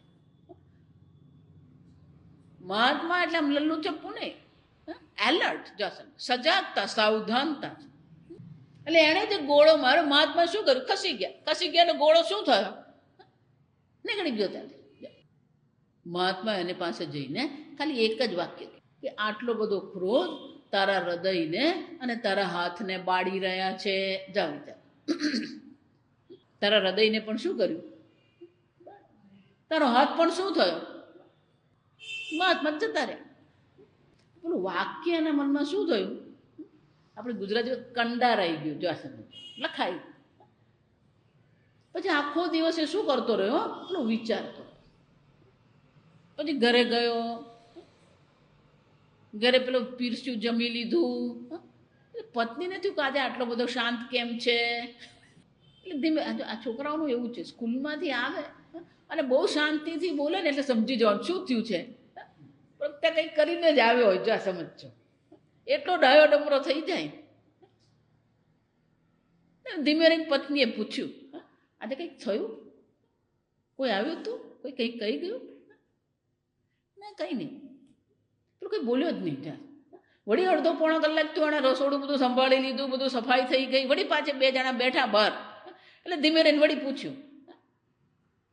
S1: મહાત્મા એટલે આમ લલ્લુ ચપ્પુ નહીં, એલર્ટ, સજાગતા, સાવધાનતા. એટલે એણે જે ગોળો માર્યો, મહાત્મા શું કર્યું, ખસી ગયા ને ગોળો શું થયો, નીકળી ગયો. ત્યાંથી મહાત્મા એની પાસે જઈને ખાલી એક જ વાક્ય કે આટલો બધો ક્રોધ તારા હૃદયને અને તારા હાથને બાળી રહ્યા છે. જાઓ વિચાર, તારા હૃદયને પણ શું કર્યું, તારો હાથ પણ શું થયો, મહાત્મા જતા રહ્યા. પેલું વાક્ય એના મનમાં શું થયું, આપણે ગુજરાતી કંડારાઈ ગયું. જો આ સમજ લખાઈ. પછી આખો દિવસ એ શું કરતો રહ્યો, પેલો વિચારતો. પછી ઘરે ગયો, ઘરે પેલો પીરસ્યું, જમી લીધું. પત્નીને થયું કે આજે આટલો બધો શાંત કેમ છે. એટલે ધીમે, આ છોકરાઓનું એવું છે, સ્કૂલમાંથી આવે અને બહુ શાંતિથી બોલે ને એટલે સમજી જવાનું શું થયું છે, પણ ત્યાં કંઈક કરીને જ આવ્યો હોય. જો આ સમજજો, એટલો ડાયો ડમરો થઈ જાય. ધીમે રહીને પત્નીએ પૂછ્યું, આજે કંઈક થયું, કોઈ આવ્યું હતું, કોઈ કંઈક કહી ગયું? ના, કંઈ નહીં. પેલું કંઈ બોલ્યો જ નહીં. ત્યાં વળી અડધો પોણો કલાક તો એણે રસોડું બધું સંભાળી લીધું, બધું સફાઈ થઈ ગઈ. વળી પાછે 2 જણા બેઠા બહાર. એટલે ધીમે રહીને વળી પૂછ્યું,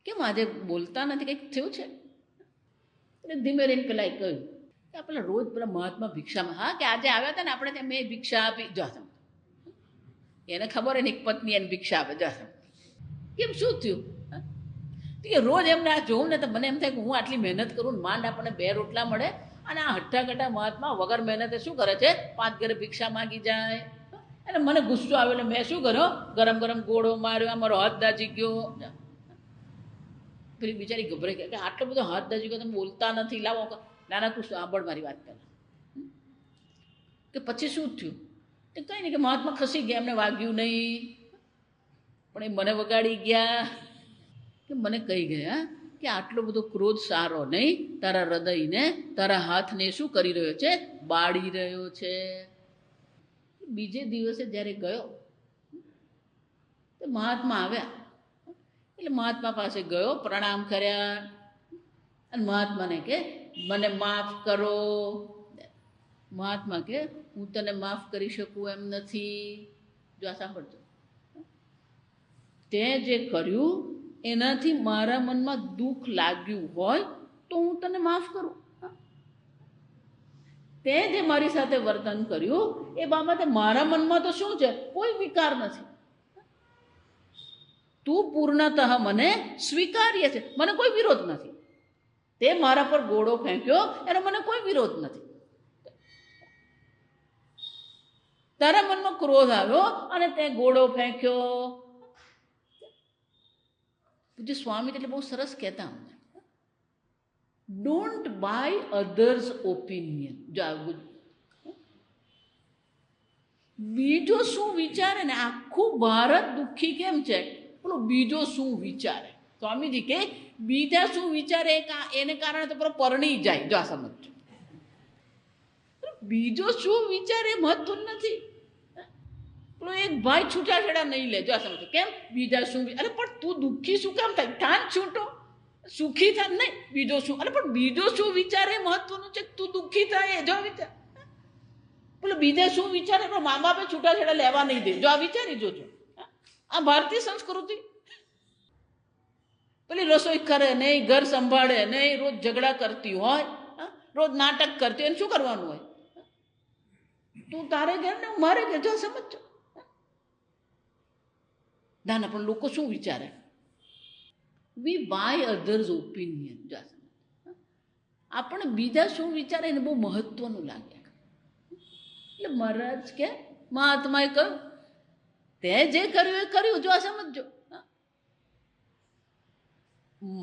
S1: કેમ આજે બોલતા નથી, કંઈક થયું છે? એટલે ધીમે રહીને પેલા એ કહ્યું કે આ પેલા રોજ પેલા મહાત્મા ભિક્ષામાં, હા, કે આજે આવ્યા હતા ને આપણે ત્યાં, મેં ભિક્ષા આપી. જો એને ખબર હોય ને એક પત્ની એને ભિક્ષા આપે. જો કેમ શું થયું, કે રોજ એમને આ જોઉં ને તો મને એમ થાય કે હું આટલી મહેનત કરું ને માંડ આપણને 2 રોટલા મળે, અને આ હઠ્ઠા કટ્ટા મહાત્મા વગર મહેનતે શું કરે છે, 5 ઘરે ભિક્ષા માગી જાય. એટલે મને ગુસ્સો આવ્યો એટલે મેં શું કર્યો, ગરમ ગરમ ગોળો માર્યો, મારો હાથ દાજી ગયો. પેલી બિચારી ગભરાઈ ગયા કે આટલો બધો હાથ દાજી ગયો, તમે બોલતા નથી, લાવો. નાના તું સાંભળ મારી વાત પહેલા. કે પછી શું થયું? તો કંઈ નહીં, કે મહાત્મા ખસી ગયા, એમને વાગ્યું નહીં, પણ એ મને વગાડી ગયા. કે મને કહી ગયા કે આટલો બધો ક્રોધ સારો નહીં, તારા હૃદયને, તારા હાથને શું કરી રહ્યો છે, બાળી રહ્યો છે. બીજે દિવસે જ્યારે ગયો તો મહાત્મા આવ્યા. એટલે મહાત્મા પાસે ગયો, પ્રણામ કર્યા, અને મહાત્માને કે મને માફ કરો. મહાત્મા કે હું તને માફ કરી શકું એમ નથી. જો આ સાંભળજો, તે જે કર્યું એનાથી મારા મનમાં દુઃખ લાગ્યું હોય તો હું તને માફ કરું. તે જે મારી સાથે વર્તન કર્યું એ બાબતે મારા મનમાં તો શું છે? કોઈ વિકાર નથી. તું પૂર્ણતઃ મને સ્વીકાર્ય છે, મને કોઈ વિરોધ નથી. તે મારા પર ગોળો ફેંક્યો એનો મને કોઈ વિરોધ નથી. તારા મનમાં ક્રોધ આવ્યો અને તે ગોળો ફેંક્યો. પૂજ્ય સ્વામી એટલે બહુ સરસ કહેતા, ડોન્ટ બાય અધર્સ ઓપિનિયન. બીજો શું વિચારે ને, આખું ભારત દુઃખી કેમ છે? પેલો બીજો શું વિચારે. સ્વામીજી કે બીજા શું વિચારે એને કારણે તો પરણી જાય. જો આ સમજો, બીજો શું વિચારે મહત્વ નથી. પેલો એક ભાઈ છૂટાછેડા નહીં લે. જો આ સમજો, કેમ? બીજા શું? અરે પણ તું દુઃખી શું કામ થાય? કાન છૂટો, સુખી થાય નહીં. બીજો શું? અરે પણ બીજો શું વિચારે મહત્વનું છે. તું દુઃખી થાય એ જો વિચાર. પેલો બીજા શું વિચારે? પણ મા બાપે છૂટાછેડા લેવા નહીં દે. જો આ વિચારી જોજો. આ ભારતીય સંસ્કૃતિ. પેલી રસોઈ કરે નહીં, ઘર સંભાળે નહીં, રોજ ઝઘડા કરતી હોય, રોજ નાટક કરતી હોય, શું કરવાનું હોય? તું તારે ઘેર ને મારે ઘેર. જો સમજો ના, પણ લોકો શું વિચારે? We by others opinion. જો આપણે બીજા શું વિચારે એને બહુ મહત્વનું લાગે. એટલે મહારાજ કે મહાત્માએ કહ્યું તે જે કર્યું એ કર્યું. જો આ સમજો,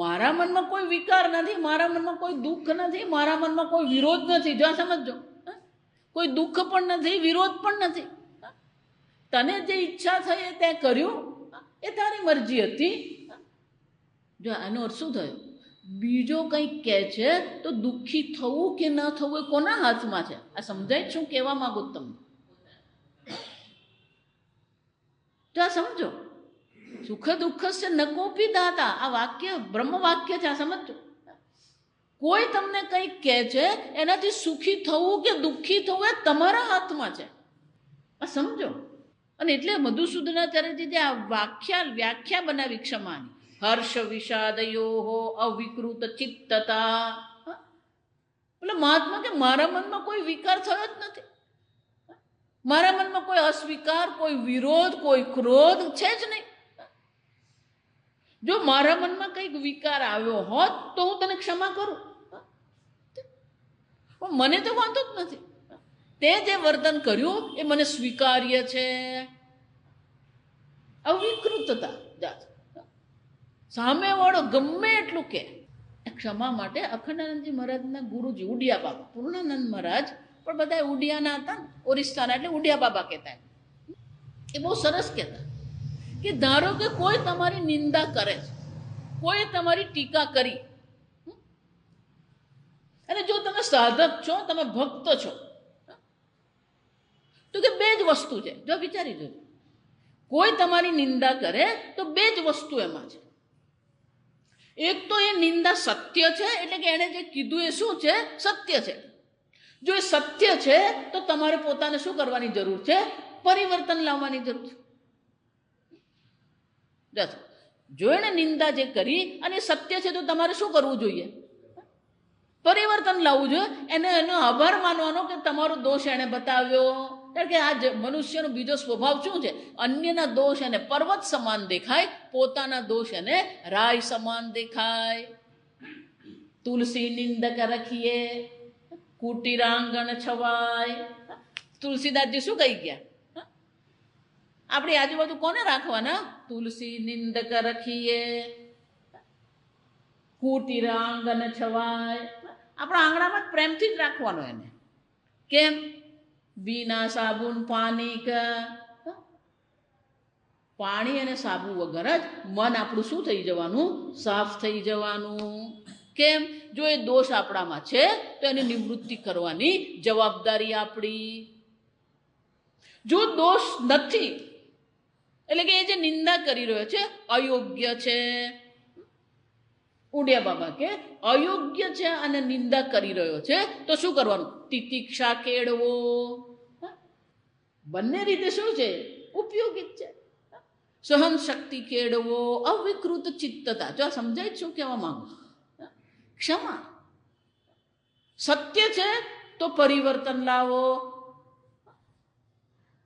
S1: મારા મનમાં કોઈ વિકાર નથી, મારા મનમાં કોઈ દુઃખ નથી, મારા મનમાં કોઈ વિરોધ નથી. જો આ સમજો, કોઈ દુઃખ પણ નથી, વિરોધ પણ નથી. તને જે ઈચ્છા થઈ એ તે કર્યું, એ તારી મરજી હતી. જો આનો અર્થ શું થયો? બીજો કંઈક કહે છે તો દુઃખી થવું કે ન થવું એ કોના હાથમાં છે? આ સમજાય શું કહેવા માંગુ તમને? તો આ સમજો, સુખ દુઃખ છે ન કોપી દાતા. આ વાક્ય બ્રહ્મ વાક્ય છે. આ સમજો, કોઈ તમને કંઈક કહે છે એનાથી સુખી થવું કે દુઃખી થવું એ તમારા હાથમાં છે. આ સમજો. અને એટલે મધુસૂદનાચાર્યજી જે આ વ્યાખ્યા બનાવી ક્ષમાની, હર્ષ વિષાદયો અવિકૃત ચિત્તતા. એટલે મહાત્મા કે મારા મનમાં કોઈ વિકાર થયો જ નથી. મારા મનમાં કોઈ અસ્વીકાર, કોઈ વિરોધ, કોઈ ક્રોધ છે જ નહીં. જો મારા મનમાં કંઈક વિકાર આવ્યો હોત તો હું તને ક્ષમા કરું, પણ મને તો વાંધો જ નથી. તે જે વર્તન કર્યું એ મને સ્વીકાર્ય છે. અવિકૃતતા. સામેવાળો ગમે એટલું કે ક્ષમા માટે અખંડાનંદજી મહારાજના ગુરુજી ઉડિયા બાબા, પૂર્ણાનંદ મહારાજ પણ બધા ઉડિયાના હતા ને, ઓરિસ્સાના, એટલે ઉડિયા બાબા કહેતા. એ બહુ સરસ કહેતા કે ધારો કે કોઈ તમારી નિંદા કરે છે, કોઈ તમારી ટીકા કરી, અને જો તમે સાધક છો, તમે ભક્ત છો, તો કે બે જ વસ્તુ છે. જો વિચારી જોજો, કોઈ તમારી નિંદા કરે તો બે જ વસ્તુ એમાં છે. એક તો એ નિંદા સત્ય છે, એટલે કે એણે જે કીધું એ શું છે? સત્ય છે. જો એ સત્ય છે તો તમારે પોતાને શું કરવાની જરૂર છે? પરિવર્તન લાવવાની જરૂર છે. જો એણે નિંદા જે કરી અને સત્ય છે તો તમારે શું કરવું જોઈએ? પરિવર્તન લાવવું જોઈએ. એનો આભાર માનવાનો કે તમારો દોષ એણે બતાવ્યો. કારણ કે આ મનુષ્યનો બીજો સ્વભાવ શું છે? અન્યના દોષ એને પર્વત સમાન દેખાય, પોતાના દોષ એને રાય સમાન દેખાય. તુલસી નિંદક રખીએ કુટીરાંગણ છવાય. તુલસીદાસજી શું કહી ગયા? આપણી આજુબાજુ કોને રાખવાના? તુલસી નિંદક રખીએ કુટીરાંગણ છવાય. આપણા આંગણામાં જ પ્રેમથી જ રાખવાનો એને. કેમ? બીના સાબુન પાણી પાણી અને સાબુ વગર જ મન આપણું શું થઈ જવાનું? સાફ થઈ જવાનું. કેમ? જો એ દોષ આપણામાં છે તો એની નિવૃત્તિ કરવાની જવાબદારી આપણી. જો દોષ નથી, એટલે કે એ જે નિંદા કરી રહ્યો છે અયોગ્ય છે, ઉડિયા બાબા કે અયોગ્ય છે અને નિંદા કરી રહ્યો છે, તો શું કરવાનું? તિતિક્ષા કેળવો. બંને રીતે શું છે? ઉપયોગી છે. સહન શક્તિ કેળવો, અવિકૃત ચિત્તતા. જો સમજાય શું કહેવા માંગુ? ક્ષમા. સત્ય છે તો પરિવર્તન લાવો.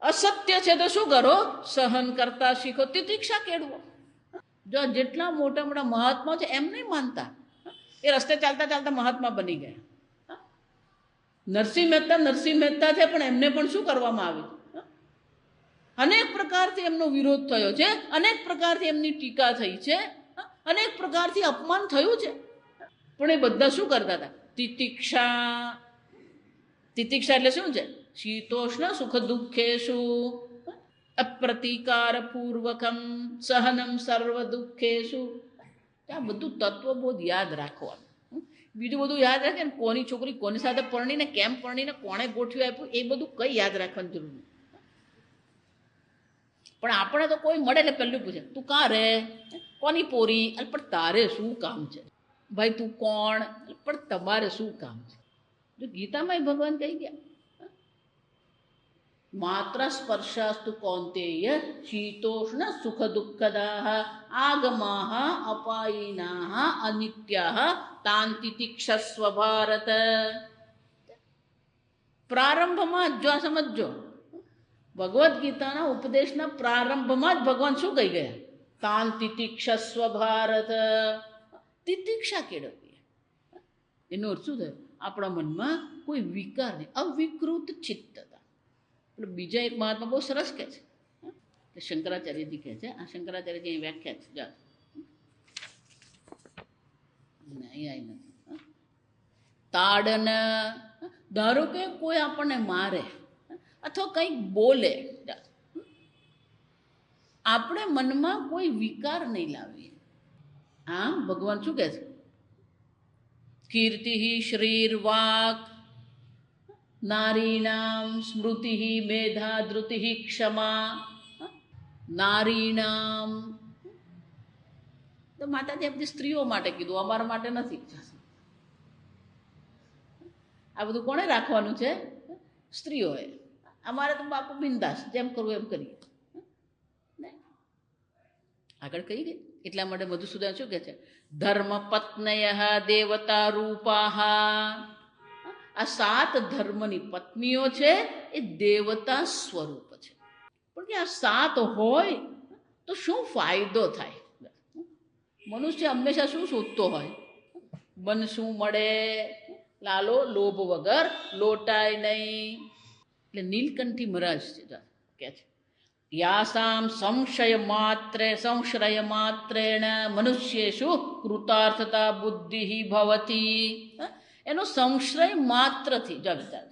S1: અસત્ય છે તો શું કરો? સહન કરતા શીખો, તિતિક્ષા કેળવો. જો જેટલા મોટા મોટા મહાત્મા છે એમ નહીં માનતા, એ રસ્તે ચાલતા ચાલતા મહાત્મા બની ગયા. નરસિંહ મહેતા છે, પણ એમને પણ શું કરવામાં આવ્યું? અનેક પ્રકારથી એમનો વિરોધ થયો છે, અનેક પ્રકારથી એમની ટીકા થઈ છે, અનેક પ્રકારથી અપમાન થયું છે, પણ એ બધા શું કરતા હતા? તિતિક્ષા. તિતિક્ષા એટલે શું છે? શીતોષ્ણ સુખ દુઃખેશુ અપ્રતિકાર પૂર્વકમ સહનમ સર્વ દુઃખેશુ. આ બધું તત્વબોધ યાદ રાખવાનું. બીજું બધું યાદ રાખે ને, કોની છોકરી કોની સાથે પરણીને, કેમ પરણીને, કોણે ગોઠવી આપ્યું, એ બધું કંઈ યાદ રાખવાની જરૂર નથી. પણ આપણે તો કોઈ મળે એટલે પહેલું પૂછે, તું કાં રે, કોની પોરી? પણ તારે શું કામ છે ભાઈ? તું કોણ? પણ તમારે શું કામ છે? જો ગીતામાં ભગવાન કહી ગયા, માત્ર સ્પર્શાસ્તુ કૌંતેય શીતોષ્ણ સુખ દુઃખદાઃ આગમાઃ અપાયિનાઃ અનિત્યાઃ તાન તિતિક્ષસ્વ ભારત. પ્રારંભમાં જ જો સમજો, ભગવદ્ ગીતાના ઉપદેશના પ્રારંભમાં જ ભગવાન શું કહી ગયા? તાન તિતિક્ષસ્વ ભારત. તિતિક્ષા કેળવીએ. એનો અર્થ શું થયો? આપણા મનમાં કોઈ વિકાર નહીં, અવિકૃત ચિત્તતા. બીજા એક મહાત્મા બહુ સરસ કહે છે, શંકરાચાર્યજી કહે છે, આ શંકરાચાર્યજી વ્યાખ્યા છે. જા અહીં નથી. તાડન, ધારો કે કોઈ આપણને મારે અથવા કંઈક બોલે, આપણે મનમાં કોઈ વિકાર નહીં લાવીએ. આમ ભગવાન શું કહે છે? કીર્તિ શ્રીર વાક નારીણામ સ્મૃતિ મેધા ધૃતિ ક્ષમા. નારીણામ તો માતાજી બધી સ્ત્રીઓ માટે કીધું, અમારા માટે નથી. આ બધું કોણે રાખવાનું છે? સ્ત્રીઓએ. અમારે તો બાપુ બિંદાસ, જેમ કરવું એમ કરીએ. આગળ કહી ગઈ. એટલા માટે મધુસૂદન શું કહે છે? ધર્મ પત્નય દેવતા રૂપાહ. આ 7 ધર્મની પત્નીઓ છે એ દેવતા સ્વરૂપ છે. પણ કે આ 7 હોય તો શું ફાયદો થાય? મનુષ્ય હંમેશા શું શોધતો હોય? મન શું મળે? લાલો લોભ વગર લોટાય નહીં. એટલે નીલકંઠી મહારાજ કે છે, યાસામ સંશ્રય માત્રેણ મનુષ્યેષુ કૃતાર્થતા બુદ્ધિ ભવતી. એનો સંશ્રય માત્રથી જ વિચાર,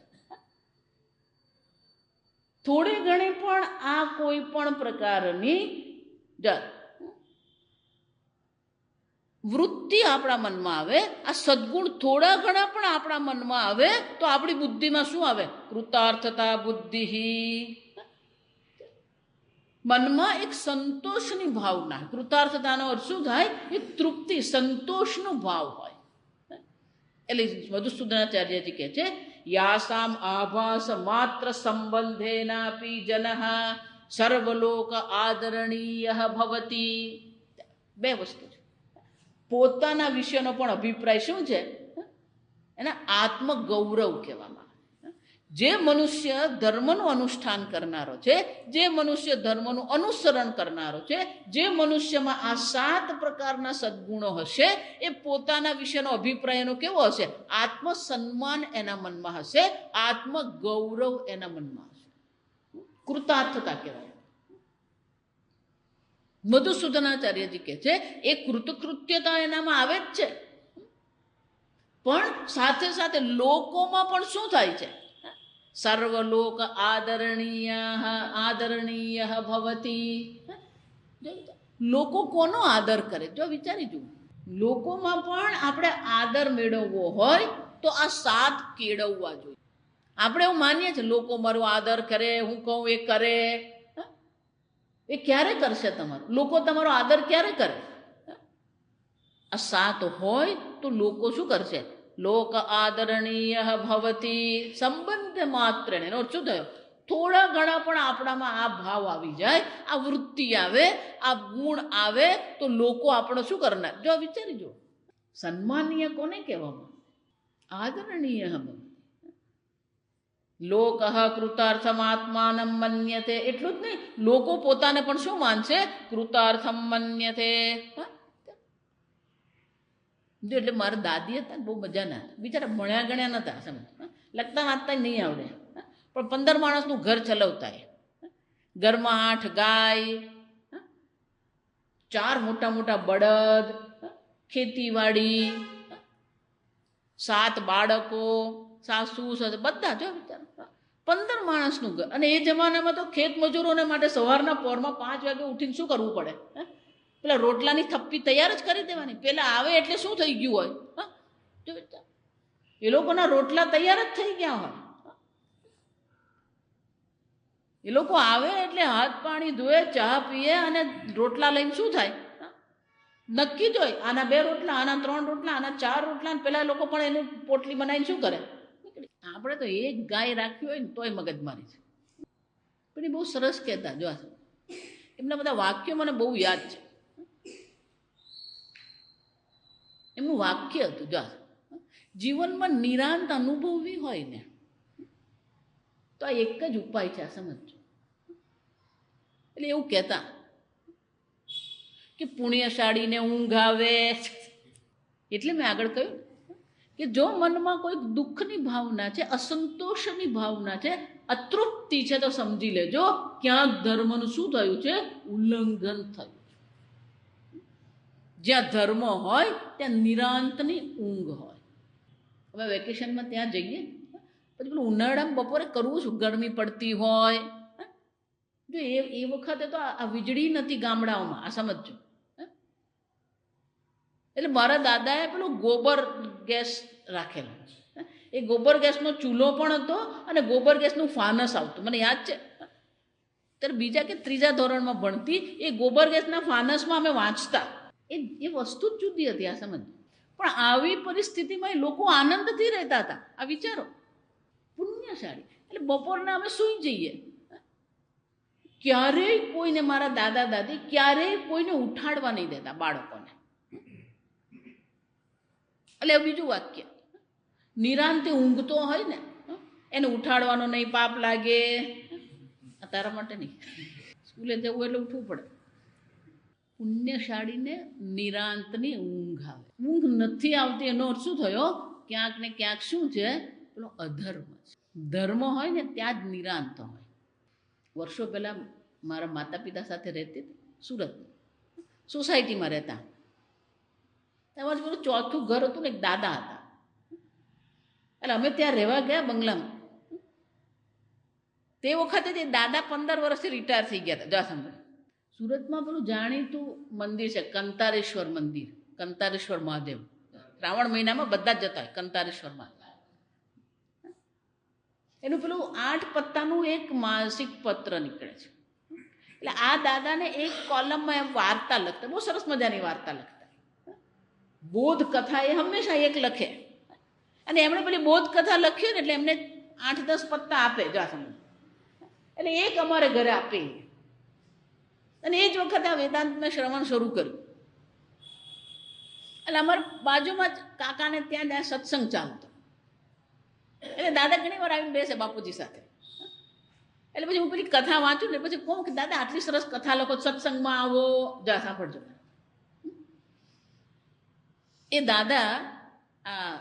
S1: થોડી ઘણી પણ આ કોઈ પણ પ્રકારની વૃત્તિ આપણા મનમાં આવે, આ સદગુણ થોડા ઘણા પણ આપણા મનમાં આવે તો આપણી બુદ્ધિમાં શું આવે? કૃતાર્થતા બુદ્ધિ. મનમાં એક સંતોષની ભાવના. કૃતાર્થતાનો અર્થ શું થાય? એક તૃપ્તિ, સંતોષનો ભાવ હોય. એટલે મધુસૂદનાચાર્યજી કહે છે, યાસામ આભાસ માત્ર સંબંધેનાપી જનઃ સર્વલોક આદરણીય ભવતી. 2 વસ્તુ છે. પોતાના વિષયનો પણ અભિપ્રાય શું છે? એના આત્મગૌરવ કહેવામાં. જે મનુષ્ય ધર્મનું અનુષ્ઠાન કરનારો છે, જે મનુષ્ય ધર્મનું અનુસરણ કરનારો છે, જે મનુષ્યમાં આ 7 પ્રકારના સદગુણો હશે, એ પોતાના વિશેનો અભિપ્રાય એનો કેવો હશે? આત્મસન્માન એના મનમાં હશે, આત્મગૌરવ એના મનમાં હશે. કૃતાર્થતા કહેવાય. મધુસૂદનાચાર્યજી કહે છે એ કૃતકૃત્યતા એનામાં આવે જ છે, પણ સાથે સાથે લોકોમાં પણ શું થાય છે? સર્વલોક આદરણીય ભવતી. લોકો કોનો આદર કરે? જો વિચારી જુઓ, લોકોમાં પણ આપણે આદર મેળવવો હોય તો આ 7 કેળવવા જોઈએ. આપણે એવું માનીએ છીએ લોકો મારો આદર કરે, હું કહું એ કરે. એ ક્યારે કરશે તમારો? લોકો તમારો આદર ક્યારે કરે? આ 7 હોય તો લોકો શું કરશે? લોક આદરણીય ભવતી. સંબંધ માત્ર. એનો શું થયો? થોડા ઘણા પણ આપણામાં આ ભાવ આવી જાય, આ વૃત્તિ આવે, આ ગુણ આવે તો લોકો આપણો શું કરનાર? જો વિચારી જો, સન્માનીય કોને કહેવામાં? આદરણીય ભવતી. લોક કૃતાર્થમાત્માનમ મન્યતે, એટલું જ નહીં, લોકો પોતાને પણ શું માનશે? કૃતાર્થમ મન્યતે. જો એટલે મારા દાદી હતા ને બહુ મજાના, બિચારા ભણ્યા ગણ્યા નતા, સમજ, લખતા વાંચતા નહીં આવડે, પણ 15 માણસનું ઘર ચલાવતા. ઘરમાં 8 ગાય, 4 મોટા મોટા બળદ, ખેતીવાડી, 7 બાળકો, સાસુ બધા, જો બિચારા 15 માણસનું ઘર. અને એ જમાનામાં તો ખેત મજૂરોને માટે સવારના પોરમાં 5 વાગે ઉઠીને શું કરવું પડે? પેલા રોટલાની થપ્પી તૈયાર જ કરી દેવાની. પેલા આવે એટલે શું થઈ ગયું હોય? જો એ લોકોના રોટલા તૈયાર જ થઈ ગયા હોય. એ લોકો આવે એટલે હાથ પાણી ધોએ, ચા પીએ અને રોટલા લઈને શું થાય? નક્કી જ હોય, આના 2 રોટલા, આના 3 રોટલા, આના 4 રોટલા. અને પેલા લોકો પણ એની પોટલી બનાવીને શું કરે? આપણે તો એક ગાય રાખી હોય ને તોય મગજમારી છે. પણ એ બહુ સરસ કહેતા. જો એમના બધા વાક્યો મને બહુ યાદ છે. એમનું વાક્ય હતું, જો જીવનમાં નિરાંત અનુભવવી હોય ને તો આ એક જ ઉપાય છે, આ સમજો. એટલે એવું કહેતા કે પુણ્યશાળીને ઊંઘ આવે. એટલે મેં આગળ કહ્યું કે જો મનમાં કોઈ દુઃખની ભાવના છે, અસંતોષની ભાવના છે, અતૃપ્તિ છે, તો સમજી લેજો ક્યાંક ધર્મનું શું થયું છે? ઉલ્લંઘન થયું. જ્યાં ધર્મ હોય ત્યાં નિરાંતની ઊંઘ હોય. હવે વેકેશનમાં ત્યાં જઈએ, પછી પેલું ઉનાળામાં બપોરે કરવું શું? ગરમી પડતી હોય. જો એ વખતે તો આ વીજળી નથી ગામડાઓમાં, આ સમજો. એટલે મારા દાદાએ પેલું ગોબર ગેસ રાખેલો. એ ગોબર ગેસનો ચૂલો પણ હતો અને ગોબર ગેસનું ફાનસ આવતું. મને યાદ છે, ત્યારે બીજા કે 3જા ધોરણમાં ભણતી, એ ગોબર ગેસના ફાનસમાં અમે વાંચતા. એ વસ્તુ જ જુદી હતી, આ સમજ. પણ આવી પરિસ્થિતિમાં એ લોકો આનંદથી રહેતા હતા. આ વિચારો, પુણ્યશાળી. એટલે બપોરના અમે સૂઈ જઈએ. ક્યારેય કોઈને, મારા દાદા દાદી ક્યારેય કોઈને ઉઠાડવા નહીં દેતા બાળકોને. એટલે બીજું વાક્ય, નિરાંતે ઊંઘતો હોય ને એને ઉઠાડવાનો નહીં, પાપ લાગે. તારા માટે નહીં, સ્કૂલે જવું એટલે ઉઠવું પડે. પુણ્યશાળીને નિરાંતની ઊંઘ આવે. ઊંઘ નથી આવતી એનો અર્થ શું થયો? ક્યાંક ને ક્યાંક શું છે? પેલો અધર્મ છે. ધર્મ હોય ને ત્યાં જ નિરાંત હોય. વર્ષો પહેલાં મારા માતા પિતા સાથે રહેતી હતી, સુરત સોસાયટીમાં રહેતા. એમાં જ પેલું 4થું ઘર હતું ને, એક દાદા હતા. એટલે અમે ત્યાં રહેવા ગયા બંગલામાં. તે વખતે તે દાદા 15 વર્ષથી રિટાયર થઈ ગયા હતા. જા સાંભળ, સુરતમાં પેલું જાણીતું મંદિર છે કંતારેશ્વર મંદિર, કંતારેશ્વર મહાદેવ. શ્રાવણ મહિનામાં બધા જ જતા હોય કંતારેશ્વર મહાદેવ. એનું પેલું 8 પત્તાનું એક માસિક પત્ર નીકળે છે. એટલે આ દાદાને એક કોલમમાં એમ વાર્તા લખતા, બહુ સરસ મજાની વાર્તા લખતા. બોધ કથા એ હંમેશા એક લખે. અને એમણે પેલી બોધ કથા લખ્યું ને એટલે એમને 8-10 પત્તા આપે. જા સમજ, એટલે એક અમારે ઘરે આપે. અને એ જ વખતે આ વેદાંત મેં શ્રવણ શરૂ કર્યું. એટલે અમારા બાજુમાં જ કાકાને ત્યાં સત્સંગ ચાલતો. એટલે દાદા ઘણી વાર આવીને બેસે બાપુજી સાથે. એટલે પછી હું પેલી કથા વાંચું ને પછી કહું કે દાદા આટલી સરસ કથા લખો, સત્સંગમાં આવો. જા સાંભળજો. એ દાદા આ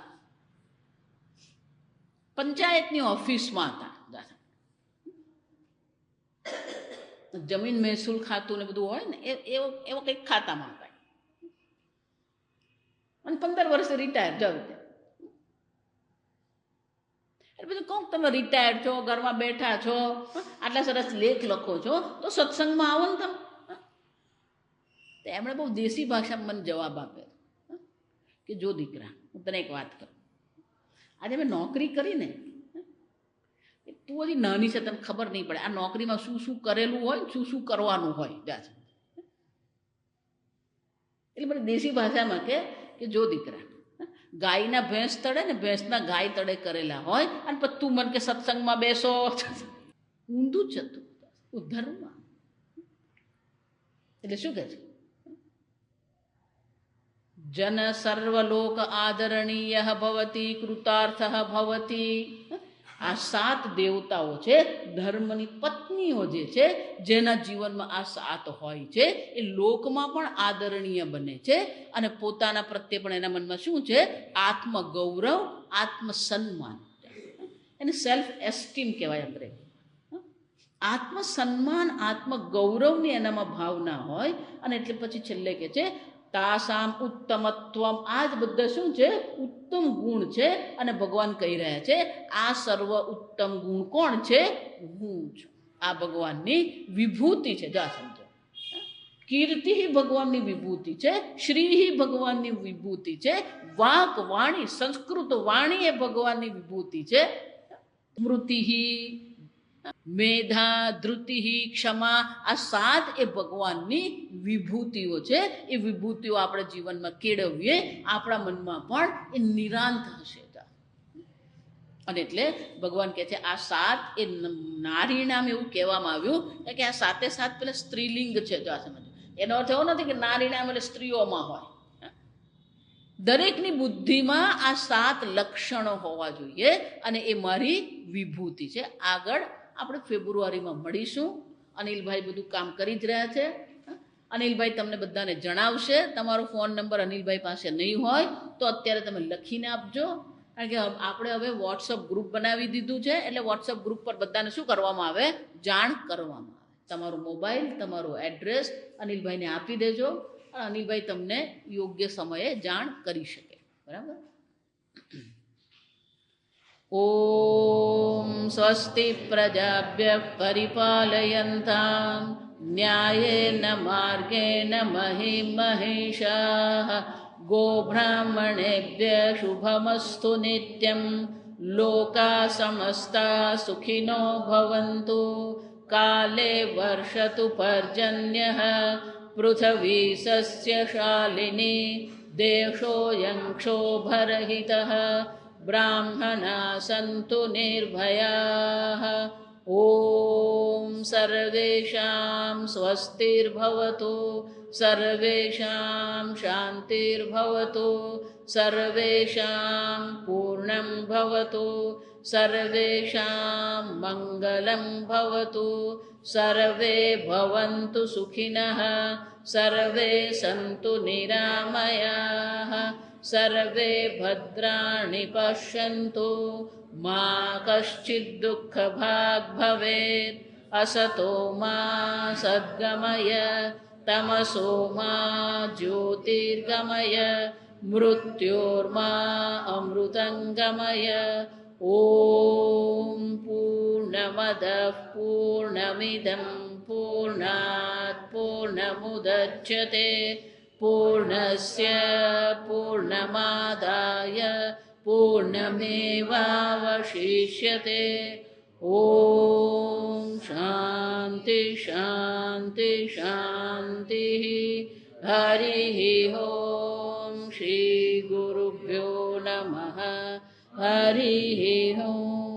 S1: પંચાયતની ઓફિસમાં હતા. જમીન મહેસૂલ ખાતું ને બધું હોય ને એવો કંઈક ખાતામાં હતા. અને 15 વર્ષે રિટાયર જાવ. એટલે પછી કહું તમે રિટાયર છો, ઘરમાં બેઠા છો, આટલા સરસ લેખ લખો છો, તો સત્સંગમાં આવો ને તમે. તો એમણે બહુ દેશી ભાષામાં મને જવાબ આપ્યો કે જો દીકરા, હું તને એક વાત કરું. આજે મેં નોકરી કરી ને, તું હજી નાની છે, તને ખબર નહીં પડે આ નોકરીમાં શું શું કરેલું હોય, શું શું કરવાનું હોય. જા છે. એટલે મને દેશી ભાષામાં કે જો દીકરા, ગાયના ભેંસ તળે ને ભેંસના ગાય તળે કરેલા હોય, અને પછી તું મને કે સત્સંગમાં બેસો. ઊંધું જ હતું ઉદ્ધર્મમાં. એટલે શું કહે છે? જન સર્વલોક આદરણીય ભવતી કૃતાર્થ ભવતી. આ 7 દેવતાઓ છે, ધર્મની પત્નીઓ જે છે, જેના જીવનમાં આ 7 હોય છે, એ લોકમાં પણ આદરણીય બને છે અને પોતાના પ્રત્યે પણ એના મનમાં શું છે? આત્મગૌરવ, આત્મસન્માન, એને સેલ્ફ એસ્ટીમ કહેવાય અંગ્રેજી. આત્મસન્માન, આત્મગૌરવની એનામાં ભાવના હોય અને એટલે પછી છેલ્લે કે છે તાસામ ઉત્તમત્વમ. આ જ બધા શું છે? ઉત્તમ ગુણ છે. અને ભગવાન કહી રહ્યા છે આ સર્વ ઉત્તમ ગુણ કોણ છે? હું છું. આ ભગવાનની વિભૂતિ છે. જા સમજો, કીર્તિ ભગવાનની વિભૂતિ છે, શ્રી ભગવાનની વિભૂતિ છે, વાક વાણી, સંસ્કૃત વાણી એ ભગવાનની વિભૂતિ છે, સ્મૃતિ, મેધા, ધૃતિ, ક્ષમા, આ 7 એ ભગવાનની વિભૂતિઓ છે. એ વિભૂતિઓ આપણે જીવનમાં કેળવીએ, આપણા મનમાં પણ એ નિરાંત હશે. અને એટલે ભગવાન કહે છે આ 7 એ નારી નામ એવું કહેવામાં આવ્યું કે આ 7 પેલા સ્ત્રીલિંગ છે. જો આ સમજો, એનો અર્થ એવો નથી કે નારી નામ એટલે સ્ત્રીઓમાં હોય. દરેકની બુદ્ધિમાં આ 7 લક્ષણો હોવા જોઈએ અને એ મારી વિભૂતિ છે. આગળ આપણે ફેબ્રુઆરીમાં મળીશું. અનિલભાઈ બધું કામ કરી જ રહ્યા છે. અનિલભાઈ તમને બધાને જણાવશે. તમારો ફોન નંબર અનિલભાઈ પાસે નહીં હોય તો અત્યારે તમે લખીને આપજો, કારણ કે આપણે હવે વોટ્સઅપ ગ્રુપ બનાવી દીધું છે. એટલે વોટ્સઅપ ગ્રુપ પર બધાને શું કરવામાં આવે? જાણ કરવામાં આવે. તમારું મોબાઈલ, તમારું એડ્રેસ અનિલભાઈને આપી દેજો અને અનિલભાઈ તમને યોગ્ય સમયે જાણ કરી શકે. બરાબર? ઓમ સ્વસ્તિ પ્રજાભ્ય પરિપાલયન્તામ ન્યાયેન માર્ગેણ મહિં મહિષાઃ ગોબ્રાહ્મણેભ્ય શુભમસ્તુ નિત્યં લોકા સમસ્તા સુખિનો ભવન્તુ કાલે વર્ષતુ પર્જન્યઃ પૃથ્વી સસ્યશાલિની દેશોऽયં ક્ષોભરહિતઃ બ્રાહ્મણા સંતુ નિર્ભયાઃ. ઓમ સર્વેષાં સ્વસ્તિર્ભવતુ, સર્વેષાં શાંતિર્ભવતુ, સર્વેષાં પૂર્ણં ભવતુ, સર્વેષાં મંગલં ભવતુ, સર્વે ભવન્તુ સુખિનઃ, સર્વે સંતુ નિરામયાઃ, સર્વે ભદ્રાણિ પશ્યન્તુ, મા કશ્ચિદ દુઃખભાગ ભવેત. અસતો મા સદ્ગમય, તમસો મા જ્યોતિર્ગમય, મૃત્યોર્મા અમૃતંગમય. ઓમ પૂર્ણમદઃ પૂર્ણમિદં પૂર્ણાત પૂર્ણમુદચ્યતે પૂર્ણસ્ય પૂર્ણમાદાય પૂર્ણમેવાવશિષ્યતે. ઓમ શાંતિ શાંતિ શાંતિ. હરિ ઓમ શ્રી ગુરુભ્યો નમઃ. હરિ ઓમ.